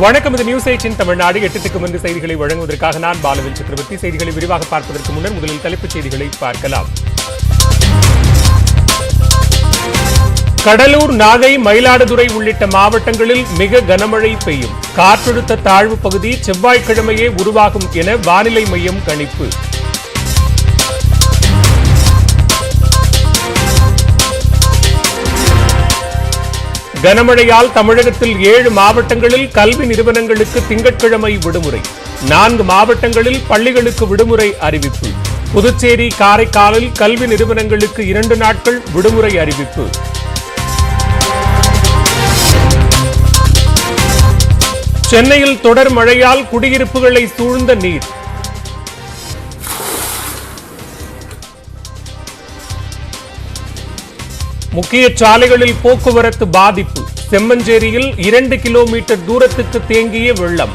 வணக்கம். இது நியூஸ் 8 தமிழ்நாடு 8க்கு முன்பு செய்திகளை வழங்குவதற்காக நான் பாலவேல் சக்கரவர்த்தி. செய்திகளை விரிவாக பார்ப்பதற்கு முன்னர் முதலில் தலைப்புச் செய்திகளை பார்க்கலாம். கடலூர், நாகை, மயிலாடுதுறை உள்ளிட்ட மாவட்டங்களில் மிக கனமழை பெய்யும். காற்றழுத்த தாழ்வு பகுதி செவ்வாய்க்கிழமையே உருவாகும் என வானிலை மையம் கணிப்பு. கனமழையால் தமிழகத்தில் 7 மாவட்டங்களில் கல்வி நிறுவனங்களுக்கு திங்கட்கிழமை விடுமுறை. 4 மாவட்டங்களில் பள்ளிகளுக்கு விடுமுறை அறிவிப்பு. புதுச்சேரி, காரைக்காலில் கல்வி நிறுவனங்களுக்கு 2 நாட்கள் விடுமுறை அறிவிப்பு. சென்னையில் தொடர் மழையால் குடியிருப்புகளை சூழ்ந்த நீர். முக்கிய சாலைகளில் போக்குவரத்து பாதிப்பு. செம்மஞ்சேரியில் 2 கிலோமீட்டர் தூரத்துக்கு தேங்கிய வெள்ளம்.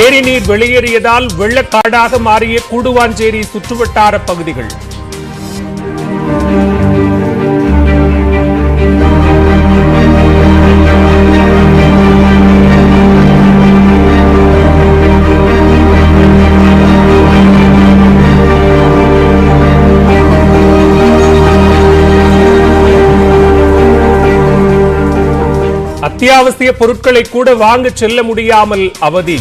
ஏரி நீர் வெளியேறியதால் வெள்ளக்காடாக மாறிய கூடுவாஞ்சேரி சுற்றுவட்டார பகுதிகள். அத்தியாவசிய பொருட்களை கூட வாங்க செல்ல முடியாமல் அவதி.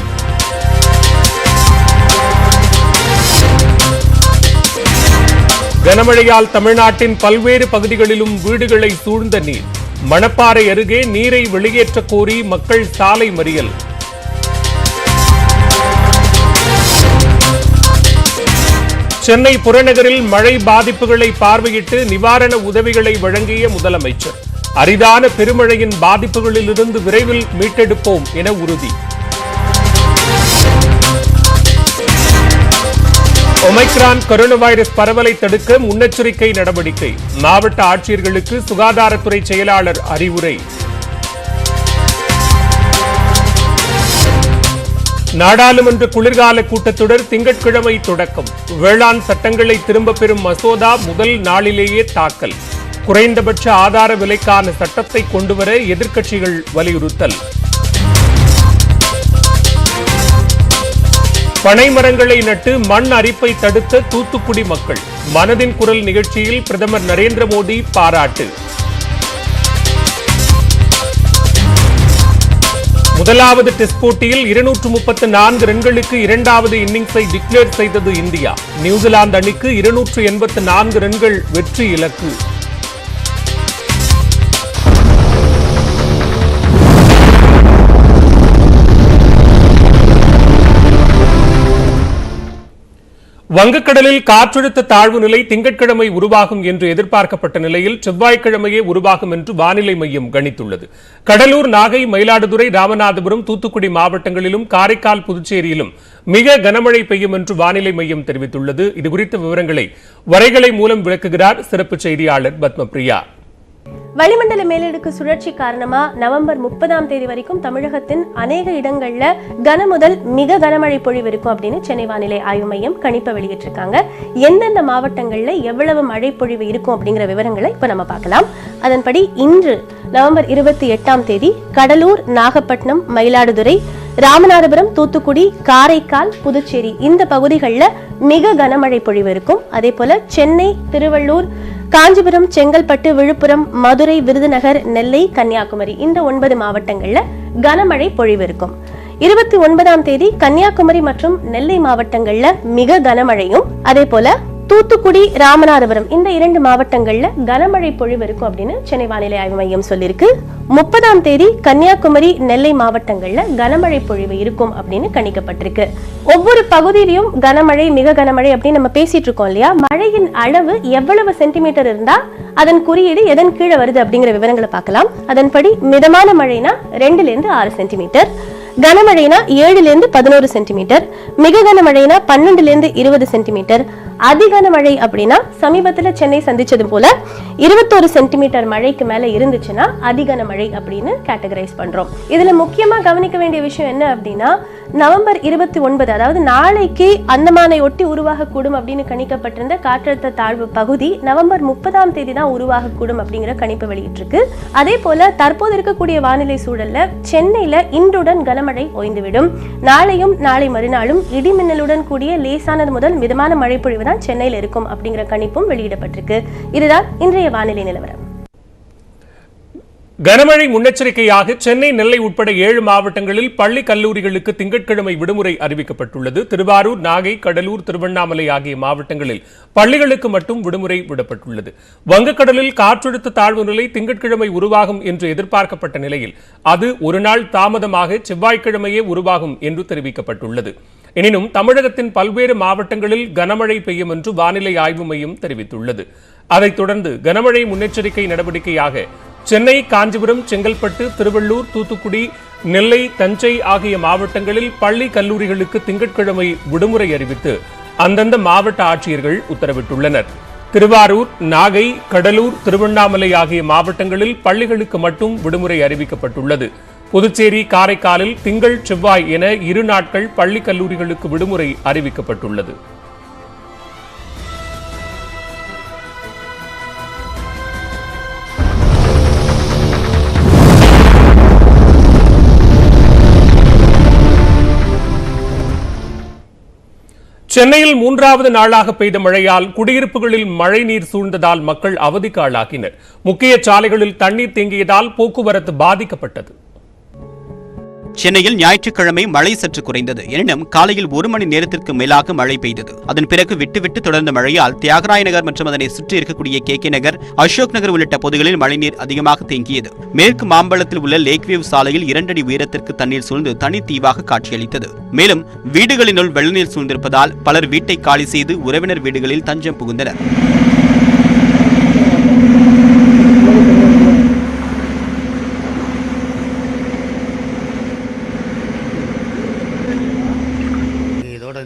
கனமழையால் தமிழ்நாட்டின் பல்வேறு பகுதிகளிலும் வீடுகளை சூழ்ந்த நீர். மணப்பாறை அருகே நீரை வெளியேற்ற கோரி மக்கள் சாலை மறியல். சென்னை புறநகரில் மழை பாதிப்புகளை பார்வையிட்டு நிவாரண உதவிகளை வழங்கிய முதலமைச்சர். அரிதான பெருமழையின் பாதிப்புகளிலிருந்து விரைவில் மீட்டெடுப்போம் என உறுதி. ஒமைக்ரான் கொரோனா வைரஸ் பரவலை தடுக்க முன்னெச்சரிக்கை நடவடிக்கை. மாவட்ட ஆட்சியர்களுக்கு சுகாதாரத்துறை செயலாளர் அறிவுரை. நாடாளுமன்ற குளிர்கால கூட்டத்தொடர் திங்கட்கிழமை தொடக்கம். வேளாண் சட்டங்களை திரும்பப் பெறும் மசோதா முதல் நாளிலேயே தாக்கல். குறைந்தபட்ச ஆதார விலைக்கான சட்டத்தை கொண்டுவர எதிர்க்கட்சிகள் வலியுறுத்தல். பனை மரங்களை நட்டு மண் அரிப்பை தடுத்த தூத்துக்குடி மக்கள். மனதின் குரல் நிகழ்ச்சியில் பிரதமர் நரேந்திர மோடி பாராட்டு. முதலாவது டெஸ்ட் போட்டியில் 234 ரன்களுக்கு 2வது இன்னிங்ஸை டிக்ளேர் செய்தது இந்தியா. நியூசிலாந்து அணிக்கு 284 ரன்கள் வெற்றி இலக்கு. வங்கக்கடலில் காற்றழுத்த தாழ்வு நிலை திங்கட்கிழமை உருவாகும் என்று எதிர்பார்க்கப்பட்ட நிலையில் செவ்வாய்க்கிழமையே உருவாகும் என்று வானிலை மையம் கணித்துள்ளது. கடலூர், நாகை, மயிலாடுதுறை, ராமநாதபுரம், தூத்துக்குடி மாவட்டங்களிலும் காரைக்கால், புதுச்சேரியிலும் மிக கனமழை பெய்யும் என்று வானிலை மையம் தெரிவித்துள்ளது. இதுகுறித்த விவரங்களை வரைகலை மூலம் விளக்குகிறார் சிறப்பு செய்தியாளர் பத்மபிரியா. வளிமண்டல மேலடுக்கு சுழற்சி காரணமா நவம்பர் 30ஆம் தேதி வரைக்கும் தமிழகத்தின் அநேக இடங்கள்ல கனமுதல் மிக கனமழை பொழிவு இருக்கும் அப்படின்னு சென்னை வானிலை ஆய்வு மையம் கணிப்பை வெளியிட்டிருக்காங்க. எந்தெந்த மாவட்டங்கள்ல எவ்வளவு மழை பொழிவு இருக்கும் அப்படிங்கிற விவரங்களை இப்ப நம்ம பார்க்கலாம். அதன்படி இன்று நவம்பர் 28ஆம் தேதி கடலூர், நாகப்பட்டினம், மயிலாடுதுறை, ராமநாதபுரம், தூத்துக்குடி, காரைக்கால், புதுச்சேரி இந்த பகுதிகளில் மிக கனமழை பொழிவு இருக்கும். அதே போல சென்னை, திருவள்ளூர், காஞ்சிபுரம், செங்கல்பட்டு, விழுப்புரம், மதுரை, விருதுநகர், நெல்லை, கன்னியாகுமரி இந்த 9 மாவட்டங்கள்ல கனமழை பொழிவு இருக்கும். 29ஆம் தேதி கன்னியாகுமரி மற்றும் நெல்லை மாவட்டங்கள்ல மிக கனமழையும், அதே போல தூத்துக்குடி, ராமநாதபுரம் இந்த 2 மாவட்டங்கள்ல கனமழை பொழிவு இருக்கும் அப்படின்னு சென்னை வானிலை ஆய்வு மையம் சொல்லியிருக்கு. 30ஆம் தேதி கன்னியாகுமரி, நெல்லை மாவட்டங்கள்ல கனமழை பொழிவு இருக்கும் அப்படின்னு கணிக்கப்பட்டிருக்கு. ஒவ்வொரு பகுதியிலும் கனமழை, மிக கனமழை அப்படின்னு நம்ம பேசிட்டு இருக்கோம் இல்லையா? மழையின் அளவு எவ்வளவு சென்டிமீட்டர் இருந்தா அதன் குறியீடு எதன் கீழே வருது அப்படிங்கிற விவரங்களை பார்க்கலாம். அதன்படி மிதமான மழைனா 2லிருந்து 6 சென்டிமீட்டர், கனமழைனா 7லிருந்து 11 சென்டிமீட்டர், மிக கனமழைனா 12லிருந்து 20 சென்டிமீட்டர், அதிகன மழை அப்படின்னா சமீபத்துல சென்னை சந்திச்சது போல 21 சென்டிமீட்டர் மழைக்கு மேல இருந்துச்சுன்னா அதிகன மழை அப்படின்னு கேட்டகரைஸ் பண்றோம். இதுல முக்கியமா கவனிக்க வேண்டிய விஷயம் என்ன அப்படின்னா, நவம்பர் 29 அதாவது நாளைக்கு அந்தமானை ஒட்டி உருவாகக்கூடும் அப்படின்னு கணிக்கப்பட்டிருந்த காற்றழுத்த தாழ்வு பகுதி நவம்பர் 30ஆம் தேதி தான் உருவாகக்கூடும் அப்படிங்கிற கணிப்பு வெளியிட்டிருக்கு. அதே போல தற்போது இருக்கக்கூடிய வானிலை சூழல்ல சென்னையில இன்றுடன் கனமழை ஓய்ந்துவிடும். நாளையும் நாளை மறுநாளும் இடி மின்னலுடன் கூடிய லேசானது முதல் மிதமான மழை பொழிவு தான் சென்னையில் இருக்கும் அப்படிங்கிற கணிப்பும் வெளியிடப்பட்டிருக்கு. இதுதான் இன்றைய வானிலை நிலவரம். கனமழை முன்னெச்சரிக்கையாக சென்னை, நெல்லை உட்பட 7 மாவட்டங்களில் பள்ளி கல்லூரிகளுக்கு திங்கட்கிழமை விடுமுறை அறிவிக்கப்பட்டுள்ளது. திருவாரூர், நாகை, கடலூர், திருவண்ணாமலை ஆகிய மாவட்டங்களில் பள்ளிகளுக்கு மட்டும் விடுமுறை விடப்பட்டுள்ளது. வங்கக்கடலில் காற்றழுத்த தாழ்வு நிலை திங்கட்கிழமை உருவாகும் என்று எதிர்பார்க்கப்பட்ட நிலையில் அது ஒரு நாள் தாமதமாக செவ்வாய்க்கிழமையே உருவாகும் என்று தெரிவிக்கப்பட்டுள்ளது. எனினும் தமிழகத்தின் பல்வேறு மாவட்டங்களில் கனமழை பெய்யும் என்று வானிலை ஆய்வு மையம் தெரிவித்துள்ளது. அதைத் தொடர்ந்து கனமழை முன்னெச்சரிக்கை நடவடிக்கையாக சென்னை, காஞ்சிபுரம், செங்கல்பட்டு, திருவள்ளூர், தூத்துக்குடி, நெல்லை, தஞ்சை ஆகிய மாவட்டங்களில் பள்ளி கல்லூரிகளுக்கு திங்கட்கிழமை விடுமுறை அறிவித்து அந்தந்த மாவட்ட ஆட்சியர்கள் உத்தரவிட்டுள்ளனர். திருவாரூர், நாகை, கடலூர், திருவண்ணாமலை ஆகிய மாவட்டங்களில் பள்ளிகளுக்கு மட்டும் விடுமுறை அறிவிக்கப்பட்டுள்ளது. புதுச்சேரி, காரைக்காலில் திங்கள், செவ்வாய் என 2 நாட்கள் பள்ளி கல்லூரிகளுக்கு விடுமுறை அறிவிக்கப்பட்டுள்ளது. சென்னையில் 3வது நாளாக பெய்த மழையால் குடியிருப்புகளில் மழைநீர் சூழ்ந்ததால் மக்கள் அவதிக்கு ஆளாகினர். முக்கிய சாலைகளில் தண்ணீர் தேங்கியதால் போக்குவரத்து பாதிக்கப்பட்டது. சென்னையில் ஞாயிற்றுக்கிழமை மழை சற்று குறைந்தது. எனினும் காலையில் 1 மணி நேரத்திற்கு மேலாக மழை பெய்தது. அதன் பிறகு விட்டு தொடர்ந்த மழையால் தியாகராய நகர் மற்றும் அதனை சுற்றி இருக்கக்கூடிய KK நகர், அசோக் நகர் உள்ளிட்ட பகுதிகளில் மழைநீர் அதிகமாக தேங்கியது. மேற்கு மாம்பழத்தில் உள்ள லேக்வியூ சாலையில் 2 அடி உயரத்திற்கு தண்ணீர் சூழ்ந்து தனித்தீவாக காட்சியளித்தது. மேலும் வீடுகளினுள் வெள்ளநீர் சூழ்ந்திருப்பதால் பலர் வீட்டை காலி செய்து உறவினர் வீடுகளில் தஞ்சம் புகுந்தனர்.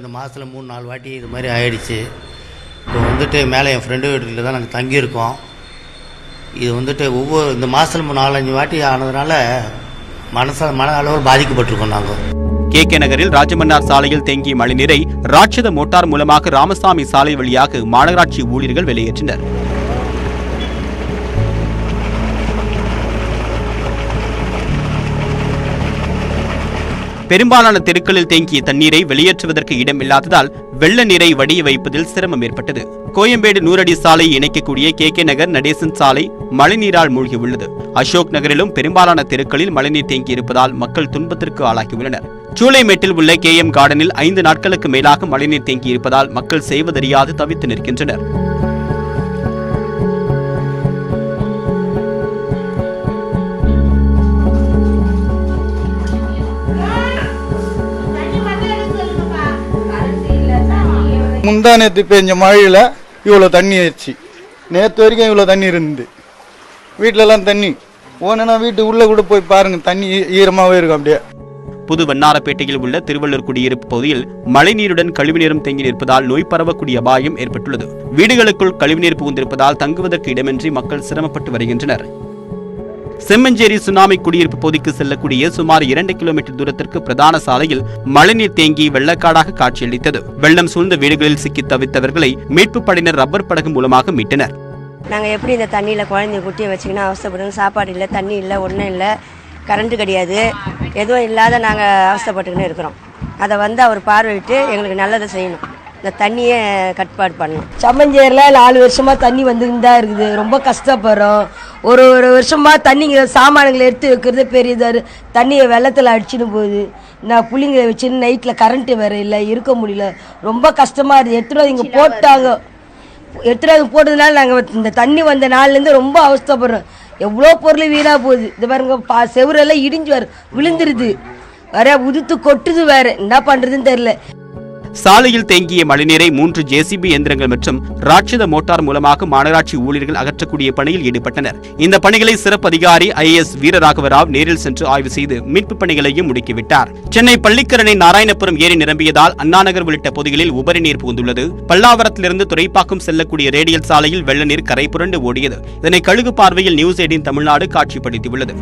இந்த மாதத்தில் 3-4 வாட்டி இது மாதிரி ஆயிடுச்சு. இப்போ வந்துட்டு மேலே என் ஃப்ரெண்டு வீட்டில் தான் நாங்கள் தங்கியிருக்கோம். இது வந்துட்டு இந்த மாதத்தில் 4-5 வாட்டி ஆனதுனால மன அளவில் பாதிக்கப்பட்டிருக்கோம். நாங்கள் KK நகரில் ராஜமன்னார் சாலையில் தேங்கிய மழைநீரை ராட்சத மோட்டார் மூலமாக ராமசாமி சாலை வழியாக மாநகராட்சி ஊழியர்கள் வெளியேற்றினர். பெரும்பாலான தெருக்களில் தேங்கிய தண்ணீரை வெளியேற்றுவதற்கு இடமில்லாததால் வெள்ள நீரை வடிய வைப்பதில் சிரமம் ஏற்பட்டது. கோயம்பேடு 100 அடி சாலை இணைக்கக்கூடிய KK நகர், நடேசன் சாலை மழைநீரால் மூழ்கியுள்ளது. அசோக் நகரிலும் பெரும்பாலான தெருக்களில் மழைநீர் தேங்கியிருப்பதால் மக்கள் துன்பத்திற்கு ஆளாகியுள்ளனர். சூளைமேட்டில் உள்ள KM கார்டனில் 5 நாட்களுக்கு மேலாக மழைநீர் தேங்கியிருப்பதால் மக்கள் செய்வதறியாது தவித்து நிற்கின்றனர். முந்தா நேற்று பெஞ்ச மழையில் இவ்வளோ தண்ணி ஆயிடுச்சு. நேற்று வரைக்கும் இவ்வளோ தண்ணி இருந்து வீட்டிலலாம் தண்ணி ஓனா வீட்டு உள்ளே கூட போய் பாருங்கள், தண்ணி ஈரமாகவே இருக்கும். அப்படியே புது வண்ணாரப்பேட்டையில் உள்ள திருவள்ளூர் குடியிருப்பு பகுதியில் மழைநீருடன் கழிவுநீரும் தேங்கி நிற்பதால் நோய் பரவக்கூடிய அபாயம் ஏற்பட்டுள்ளது. வீடுகளுக்குள் கழிவுநீர் புகுந்திருப்பதால் தங்குவதற்கு இடமின்றி மக்கள் சிரமப்பட்டு வருகின்றனர். செம்மஞ்சேரி சுனாமி குடியிருப்பு பகுதிக்கு செல்லக்கூடிய சுமார் 2 கிலோமீட்டர் தூரத்திற்கு பிரதான சாலையில் மழைநீர் தேங்கி வெள்ளக்காடாக காட்சியளித்தது. வெள்ளம் சூழ்ந்த வீடுகளில் சிக்கி தவித்தவர்களை மீட்பு படையினர் ரப்பர் படகு மூலமாக மீட்டனர். நாங்கள் எப்படி இந்த தண்ணியில் குழந்தைய குட்டியை வச்சுக்கினா அவசரப்படுங்க. சாப்பாடு இல்லை, தண்ணி இல்லை, ஒன்றும் இல்லை, கரண்ட்டு கிடையாது, எதுவும் இல்லாத நாங்கள் அவசரப்பட்டுக்கின்னு இருக்கிறோம். அதை அவர் பார்வையிட்டு எங்களுக்கு நல்லதை செய்யணும். இந்த தண்ணியை கட்டுப்பாடு பண்ணணும். சம்மஞ்சேரியில் 4 வருஷமாக தண்ணி வந்துன்னு தான் இருக்குது. ரொம்ப கஷ்டப்படுறோம். ஒரு வருஷமாக தண்ணிங்க சாமான்களை எடுத்து வைக்கிறது பெரியதாக தண்ணியை வெள்ளத்தில் அடிச்சுன்னு போகுது. நான் புள்ளிங்களை வச்சுன்னு நைட்டில் கரண்ட்டு வேறு இல்லை, இருக்க முடியல. ரொம்ப கஷ்டமாக இருக்குது. எடுத்துகிட்டு இங்கே போட்டாங்க. எடுத்துகிட்டு போட்டதுனால நாங்கள் இந்த தண்ணி வந்த நாள்லேருந்து ரொம்ப அவஸ்தைப்படுறோம். எவ்வளோ பொருள் வீணாக போகுது. இது பாருங்க, செவரெல்லாம் இடிஞ்சு விழுந்துருது, வேற உதுத்து கொட்டுது, வேறு என்ன பண்ணுறதுன்னு தெரில. சாலையில் தேங்கிய மழைநீரை 3 JCB இயந்திரங்கள் மற்றும் ராட்சத மோட்டார் மூலமாக மாநகராட்சி ஊழியர்கள் அகற்றக்கூடிய பணியில் ஈடுபட்டனர். இந்த பணிகளை சிறப்பு அதிகாரி IAS வீரராகவராவ் நேரில் சென்று ஆய்வு செய்து மீட்பு பணிகளையும் முடுக்கிவிட்டார். சென்னை பள்ளிக்கரணை நாராயணபுரம் ஏரி நிரம்பியதால் அண்ணாநகர் உள்ளிட்ட பகுதிகளில் உபரி நீர் புகுந்துள்ளது. பல்லாவரத்திலிருந்து துறைப்பாக்கம் செல்லக்கூடிய ரேடியல் சாலையில் வெள்ள நீர் கரை புரண்டு ஓடியது. இதனை கழுகு பார்வையில் நியூஸ் 18 தமிழ்நாடு காட்சிப்படுத்தியுள்ளது.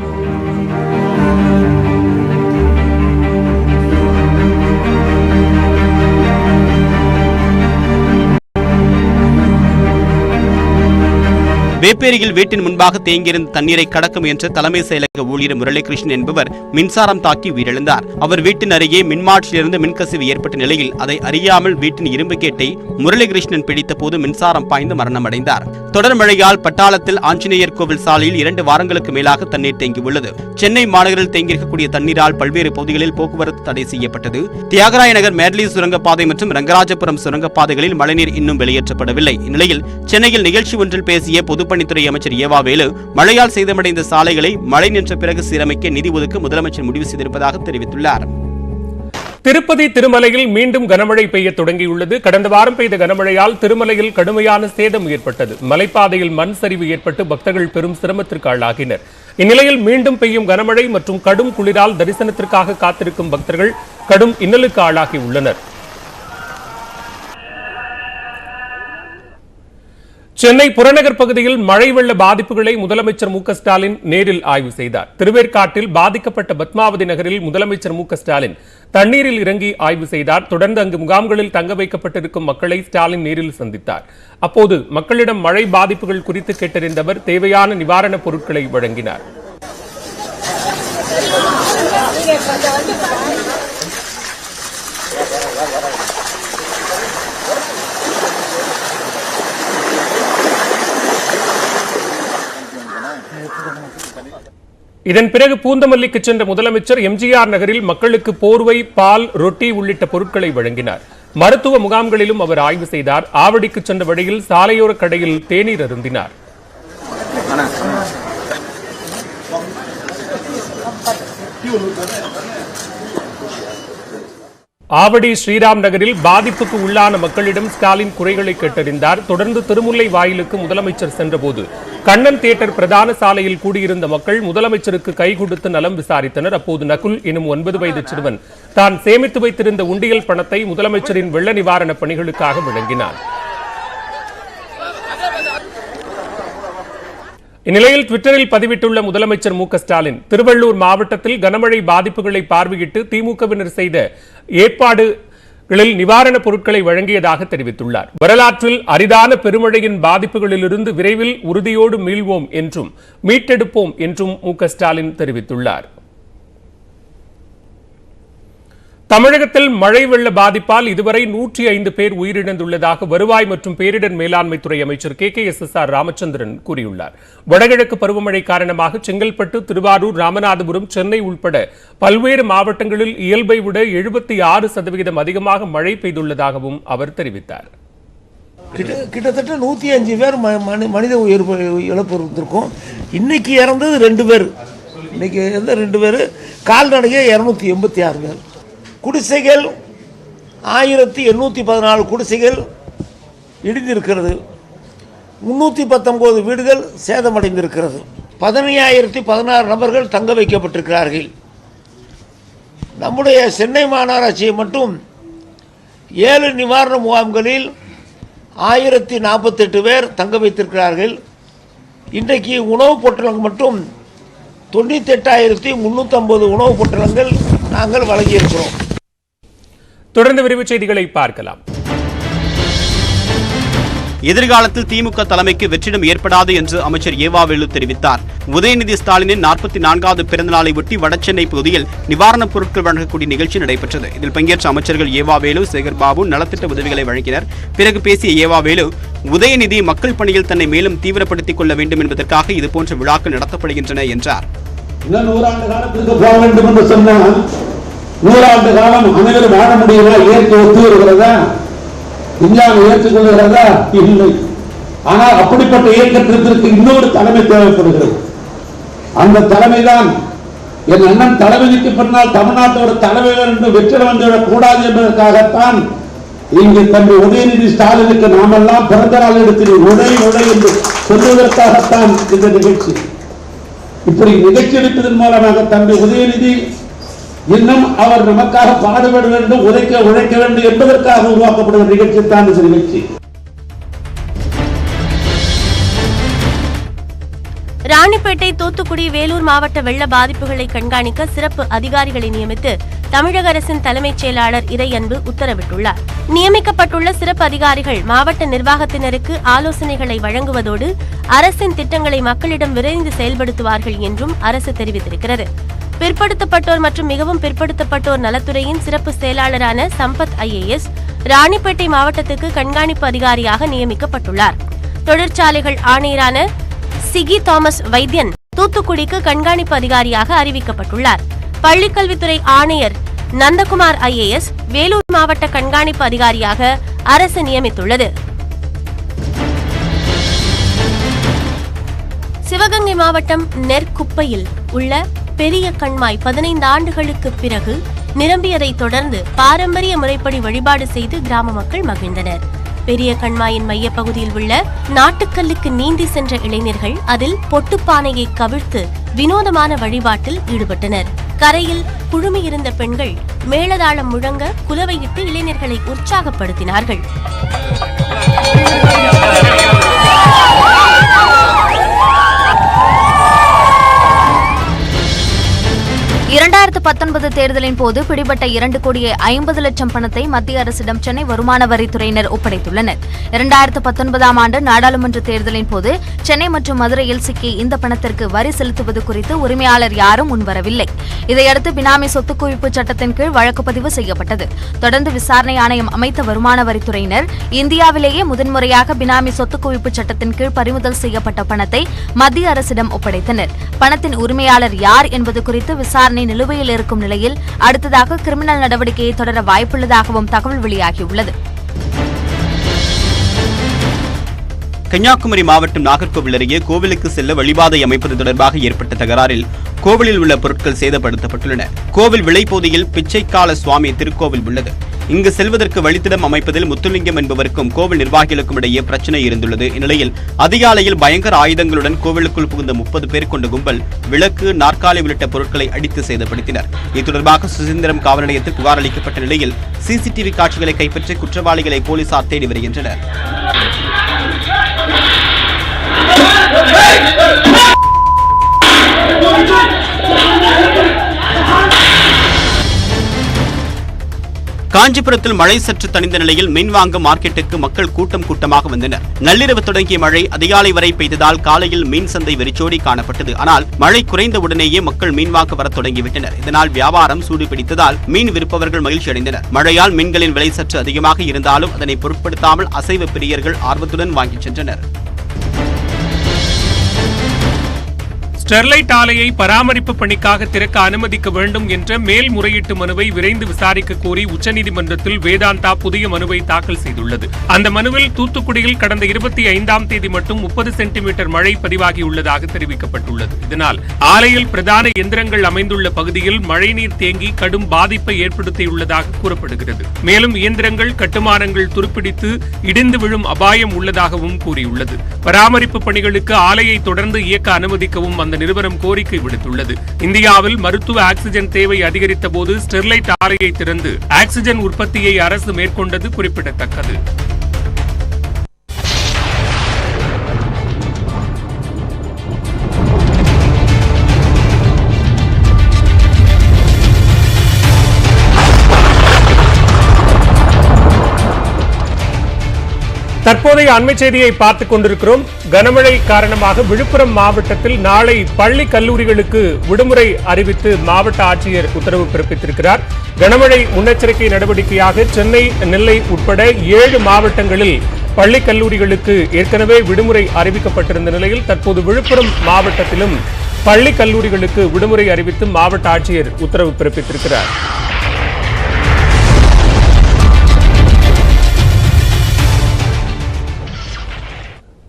வேப்பேரியில் வீட்டின் முன்பாக தேங்கியிருந்த தண்ணீரை கடக்க முயன்ற தலைமை செயலக ஊழியர் முரளிகிருஷ்ணன் என்பவர் மின்சாரம் தாக்கி உயிரிழந்தார். அவர் வீட்டின் அருகே மின்மாற்றிலிருந்து மின்கசிவு ஏற்பட்ட நிலையில் அதை அறியாமல் வீட்டின் இரும்பு கேட்டை முரளிகிருஷ்ணன் பிடித்த போது மின்சாரம் பாய்ந்து மரணமடைந்தார். தொடர் மழையால் பட்டாளத்தில் ஆஞ்சநேயர் கோவில் சாலையில் 2 வாரங்களுக்கு மேலாக தண்ணீர் தேங்கியுள்ளது. சென்னை மாநகரில் தேங்கியிருக்கக்கூடிய தண்ணீரால் பல்வேறு பகுதிகளில் போக்குவரத்து தடை செய்யப்பட்டது. தியாகராய நகர் மேட்லி சுரங்கப்பாதை மற்றும் ரங்கராஜபுரம் சுரங்கப்பாதைகளில் மழைநீர் இன்னும் வெளியேற்றப்படவில்லை. இந்நிலையில் சென்னையில் நிகழ்ச்சி ஒன்றில் பேசிய பொதுப்பணித்துறை அமைச்சர் ஏவாவேலு மழையால் சேதமடைந்த சாலைகளை மழை நின்ற பிறகு சீரமைக்க நிதி ஒதுக்க முதலமைச்சர் முடிவு செய்திருப்பதாக தெரிவித்துள்ளார். திருப்பதி திருமலையில் மீண்டும் கனமழை பெய்ய தொடங்கியுள்ளது. கடந்த வாரம் பெய்த கனமழையால் திருமலையில் கடுமையான சேதம் ஏற்பட்டது. மலைப்பாதையில் மண் சரிவு ஏற்பட்டு பக்தர்கள் பெரும் சிரமத்திற்கு ஆளாகினர். இந்நிலையில் மீண்டும் பெய்யும் கனமழை மற்றும் கடும் குளிரால் தரிசனத்திற்காக காத்திருக்கும் பக்தர்கள் கடும் இன்னலுக்கு ஆளாகி உள்ளனர். சென்னை புறநகர் பகுதியில் மழை வெள்ள பாதிப்புகளை முதலமைச்சர் மு க ஸ்டாலின் நேரில் ஆய்வு செய்தார். திருவேற்காட்டில் பாதிக்கப்பட்ட பத்மாவதி நகரில் முதலமைச்சர் மு க ஸ்டாலின் தண்ணீரில் இறங்கி ஆய்வு செய்தார். தொடர்ந்து அங்கு முகாம்களில் தங்க வைக்கப்பட்டிருக்கும் மக்களை ஸ்டாலின் நேரில் சந்தித்தார். அப்போது மக்களிடம் மழை பாதிப்புகள் குறித்து கேட்டறிந்தவர் தேவையான நிவாரணப் பொருட்களை வழங்கினார். இதன் பிறகு பூந்தமல்லிக்கு சென்ற முதலமைச்சர் எம்ஜிஆர் நகரில் மக்களுக்கு போர்வை, பால், ரொட்டி உள்ளிட்ட பொருட்களை வழங்கினார். மருத்துவ முகாம்களிலும் அவர் ஆய்வு செய்தார். ஆவடிக்கு சென்ற வழியில் சாலையோர கடையில் தேநீர் அருந்தினார். ஆவடி ஸ்ரீராம் நகரில் பாதிப்புக்கு உள்ளான மக்களிடம் ஸ்டாலின் குறைகளை கேட்டறிந்தார். தொடர்ந்து திருமுல்லை வாயிலுக்கு முதலமைச்சர் சென்றபோது கண்ணன் தியேட்டர் பிரதான சாலையில் கூடியிருந்த மக்கள் முதலமைச்சருக்கு கை கொடுத்து நலம் விசாரித்தனர். அப்போது நகுல் எனும் 9 வயது சிறுவன் தான் சேமித்து வைத்திருந்த உண்டியல் பணத்தை முதலமைச்சரின் வெள்ள நிவாரணப் பணிகளுக்காக வழங்கினார். இந்நிலையில் ட்விட்டரில் பதிவிட்டுள்ள முதலமைச்சர் மு க ஸ்டாலின் திருவள்ளூர் மாவட்டத்தில் கனமழை பாதிப்புகளை பார்வையிட்டு திமுகவினர் செய்த ஏற்பாடுகளில் நிவாரணப் பொருட்களை வழங்கியதாக தெரிவித்துள்ளார். வரலாற்றில் அரிதான பெருமழையின் பாதிப்புகளிலிருந்து விரைவில் உறுதியோடு மீள்வோம் என்றும் மீட்டெடுப்போம் என்றும் மு க ஸ்டாலின் தெரிவித்துள்ளார். தமிழகத்தில் மழை வெள்ள பாதிப்பால் இதுவரை 105 பேர் உயிரிழந்துள்ளதாக வருவாய் மற்றும் பேரிடர் மேலாண்மை துறை அமைச்சர் KKSSR ராமச்சந்திரன் கூறியுள்ளார். வடகிழக்கு பருவமழை காரணமாக செங்கல்பட்டு, திருவாரூர், ராமநாதபுரம், சென்னை உள்பட பல்வேறு மாவட்டங்களில் இயல்பை விட 76% அதிகமாக மழை பெய்துள்ளதாகவும் அவர் தெரிவித்தார். கிட்டத்தட்ட 105 பேர் மனித உயிர் இழப்பு இருந்திருக்கும். இன்னைக்கு இறந்தது 2 பேர். இன்னைக்கு 2 பேர், கால்நடையே 286 பேர். குடிசைகள் 1814 குடிசைகள் இடிந்திருக்கிறது. 319 வீடுகள் சேதமடைந்திருக்கிறது. 15,016 நபர்கள் தங்க வைக்கப்பட்டிருக்கிறார்கள். நம்முடைய சென்னை மாநகராட்சியை மட்டும் 7 நிவாரண முகாம்களில் 1048 பேர் தங்க வைத்திருக்கிறார்கள். இன்றைக்கு உணவுப் பொட்டலங்கள் மட்டும் 98,350 உணவுப் பொட்டலங்கள் நாங்கள் வழங்கியிருக்கிறோம். தொடர்ந்து விரைவுச் செய்திகளை பார்க்கலாம். எதிர்காலத்தில் திமுக தலைமைக்கு வெற்றிடம் ஏற்படாது என்று அமைச்சர் ஏவாவேலு தெரிவித்தார். உதயநிதி ஸ்டாலினின் 44வது பிறந்த நாளை ஒட்டி வடசென்னை பகுதியில் நிவாரணப் பொருட்கள் வழங்கக்கூடிய நிகழ்ச்சி நடைபெற்றது. இதில் பங்கேற்ற அமைச்சர்கள் ஏவாவேலு, சேகர்பாபு நலத்திட்ட உதவிகளை வழங்கினர். பிறகு பேசிய ஏவாவேலு, உதயநிதி மக்கள் பணியில் தன்னை மேலும் தீவிரப்படுத்திக் கொள்ள வேண்டும் என்பதற்காக இதுபோன்ற விழாக்கள் நடத்தப்படுகின்றன என்றார். 100 ஆண்டு காலத்திற்கு போக வேண்டும் என்று சொன்னால் 100 ஆண்டு காலம் அனைவரும் வாழ முடியுமா? இயற்கை ஒத்து வருகிறதா? விஞ்ஞானம் ஏற்றுக்கொள்கிறதா? இல்லை. ஆனால் அப்படிப்பட்ட இயக்கத்திற்கு இன்னொரு தலைமை தேவைப்படுகிறது. அந்த தலைமைதான் என் அண்ணன் தலைமைக்கு பின்னால் தமிழ்நாட்டோட தலைமைகள் என்று வெற்றிடம் வந்துவிடக் கூடாது என்பதற்காகத்தான் இங்கு தம்பி உதயநிதி ஸ்டாலினுக்கு நாமெல்லாம் பிறந்த நாள் எடுத்து உடை என்று சொல்வதற்காகத்தான் இந்த நிகழ்ச்சி. இப்படி நிகழ்ச்சி எடுப்பதன் மூலமாக தம்பி உதயநிதி இன்னும் அவர் நமக்காக பாடுபட வேண்டும், உழைக்க வேண்டும் என்பதற்காக உருவாக்கப்படுகிற நிகழ்ச்சி தான் இந்த நிகழ்ச்சி. ராணிப்பேட்டை, தூத்துக்குடி, வேலூர் மாவட்ட வெள்ள பாதிப்புகளை கண்காணிக்க சிறப்பு அதிகாரிகளை நியமித்து தமிழக அரசின் தலைமைச் செயலாளர் இறையன்பு உத்தரவிட்டுள்ளார். நியமிக்கப்பட்டுள்ள சிறப்பு அதிகாரிகள் மாவட்ட நிர்வாகத்தினருக்கு ஆலோசனைகளை வழங்குவதோடு அரசின் திட்டங்களை மக்களிடம் விரைந்து செயல்படுத்துவார்கள் என்றும் அரசு தெரிவித்திருக்கிறது. பிற்படுத்தப்பட்டோர் மற்றும் மிகவும் பிற்படுத்தப்பட்டோர் நலத்துறையின் சிறப்பு செயலாளரான சம்பத் IAS ராணிப்பேட்டை மாவட்டத்துக்கு கண்காணிப்பு அதிகாரியாக நியமிக்கப்பட்டுள்ளார். தொழிற்சாலைகள் ஆணையரான சிகி தாமஸ் வைத்தியன் தூத்துக்குடிக்கு கண்காணிப்பு அதிகாரியாக அறிவிக்கப்பட்டுள்ளார். பள்ளிக்கல்வித்துறை ஆணையர் நந்தகுமார் IAS வேலூர் மாவட்ட கண்காணிப்பு அதிகாரியாக அரசு நியமித்துள்ளது. சிவகங்கை மாவட்டம் நெற்குப்பையில் உள்ள பெரிய கண்மாய் 15 ஆண்டுகளுக்கு பிறகு நிரம்பியதைத் தொடர்ந்து பாரம்பரிய முறைப்படி வழிபாடு செய்து கிராம மக்கள் மகிழ்ந்தனர். பெரிய கண்மாயின் மையப்பகுதியில் உள்ள நாட்டுக்கல்லுக்கு நீந்தி சென்ற இளைஞர்கள் அதில் பொட்டுப்பானையை கவிழ்த்து வினோதமான வழிபாட்டில் ஈடுபட்டனர். கரையில் குழுமியிருந்த பெண்கள் மேளதாளம் முழங்க குலவையிட்டு இளைஞர்களை உற்சாகப்படுத்தினார்கள். 2019 தேர்தலின் போது பிடிபட்ட 2,50,00,000 பணத்தை மத்திய அரசிடம் சென்னை வருமான வரித்துறையினர் ஒப்படைத்துள்ளனர். 2019 ஆண்டு நாடாளுமன்ற தேர்தலின் போது சென்னை மற்றும் மதுரையில் சிக்கி இந்த பணத்திற்கு வரி செலுத்துவது குறித்து உரிமையாளர் யாரும் முன்வரவில்லை. இதையடுத்து பினாமி சொத்து குவிப்பு சட்டத்தின் கீழ் வழக்கு பதிவு செய்யப்பட்டது. தொடர்ந்து விசாரணை ஆணையம் அமைத்த வருமான வரித்துறையினர் இந்தியாவிலேயே முதன்முறையாக பினாமி சொத்து குவிப்பு சட்டத்தின் கீழ் பறிமுதல் செய்யப்பட்ட பணத்தை மத்திய அரசிடம் ஒப்படைத்தனர். பணத்தின் உரிமையாளர் யார் என்பது குறித்து விசாரணை நிலுவையில் இருக்கும் நிலையில் அடுத்ததாக கிரிமினல் நடவடிக்கையை தொடர வாய்ப்புள்ளதாகவும் தகவல் வெளியாகியுள்ளது. கன்னியாகுமரி மாவட்டம் நாகர்கோவில் அருகே கோவிலுக்கு செல்ல வழிபாதை அமைப்பது தொடர்பாக ஏற்பட்ட தகராறில் கோவிலில் உள்ள பொருட்கள் சேதப்படுத்தப்பட்டுள்ளன. கோவில் விளைபோதியில் பிச்சைக்கால சுவாமி திருக்கோவில் உள்ளது. இங்கு செல்வதற்கு வழித்தடம் அமைப்பதில் முத்துலிங்கம் என்பவருக்கும் கோவில் நிர்வாகிகளுக்கும் இடையே பிரச்சனை இருந்துள்ளது. இந்நிலையில் அதிகாலையில் பயங்கர ஆயுதங்களுடன் கோவிலுக்குள் புகுந்த 30 பேர் கொண்ட கும்பல் விளக்கு, நாற்காலி உள்ளிட்ட பொருட்களை அடித்து சேதப்படுத்தினர். இது தொடர்பாக சுசீந்திரம் காவல் நிலையத்தில் புகார் அளிக்கப்பட்ட நிலையில் CCTV காட்சிகளை கைப்பற்றி குற்றவாளிகளை போலீசார் தேடி வருகின்றனர். காஞ்சிபுரத்தில் மழை சற்று தணிந்த நிலையில் மீன் வாங்க மார்க்கெட்டுக்கு மக்கள் கூட்டமாக வந்தனர். நள்ளிரவு தொடங்கிய மழை அதிகாலை வரை பெய்ததால் காலையில் மீன் சந்தை வெறிச்சோடி காணப்பட்டது. ஆனால் மழை குறைந்த உடனேயே மக்கள் மீன் வாங்க வர தொடங்கிவிட்டனர். இதனால் வியாபாரம் சூடுபிடித்ததால் மீன் விற்பவர்கள் மகிழ்ச்சி அடைந்தனர். மழையால் மீன்களின் விலை சற்று அதிகமாக இருந்தாலும் அதனை பொருட்படுத்தாமல் அசைவ பிரியர்கள் ஆர்வத்துடன் வாங்கிச் சென்றனர். ஸ்டெர்லைட் ஆலையை பராமரிப்பு பணிக்காக திறக்க அனுமதிக்க வேண்டும் என்ற மேல்முறையீட்டு மனுவை விரைந்து விசாரிக்க கோரி உச்சநீதிமன்றத்தில் வேதாந்தா புதிய மனுவை தாக்கல் செய்துள்ளது. அந்த மனுவில் தூத்துக்குடியில் கடந்த 25ஆம் தேதி மட்டும் 30 சென்டிமீட்டர் மழை பதிவாகியுள்ளதாக தெரிவிக்கப்பட்டுள்ளது. இதனால் ஆலையில் பிரதான எந்திரங்கள் அமைந்துள்ள பகுதியில் மழைநீர் தேங்கி கடும் பாதிப்பை ஏற்படுத்தியுள்ளதாக கூறப்படுகிறது. மேலும் இயந்திரங்கள், கட்டுமானங்கள் துருப்பிடித்து இடிந்து விழும் அபாயம் உள்ளதாகவும் கூறியுள்ளது. பராமரிப்பு பணிகளுக்கு ஆலையை தொடர்ந்து இயக்க அனுமதிக்கவும் அந்த நிறுவனம் கோரிக்கை விடுத்துள்ளது. இந்தியாவில் மருத்துவ ஆக்சிஜன் தேவை அதிகரித்த போது ஸ்டெர்லைட் ஆலையை திறந்து ஆக்சிஜன் உற்பத்தியை அரசு மேற்கொண்டது குறிப்பிடத்தக்கது. தற்போதைய அண்மை செய்தியை பார்த்துக் கொண்டிருக்கிறோம். கனமழை காரணமாக விழுப்புரம் மாவட்டத்தில் நாளை பள்ளி கல்லூரிகளுக்கு விடுமுறை அறிவித்து மாவட்ட ஆட்சியர் உத்தரவு பிறப்பித்திருக்கிறார். கனமழை முன்னெச்சரிக்கை நடவடிக்கையாக சென்னை, நெல்லை உட்பட 7 மாவட்டங்களில் பள்ளி கல்லூரிகளுக்கு ஏற்கனவே விடுமுறை அறிவிக்கப்பட்டிருந்த நிலையில் தற்போது விழுப்புரம் மாவட்டத்திலும் பள்ளி கல்லூரிகளுக்கு விடுமுறை அறிவித்து மாவட்ட ஆட்சியர் உத்தரவு பிறப்பித்திருக்கிறார்.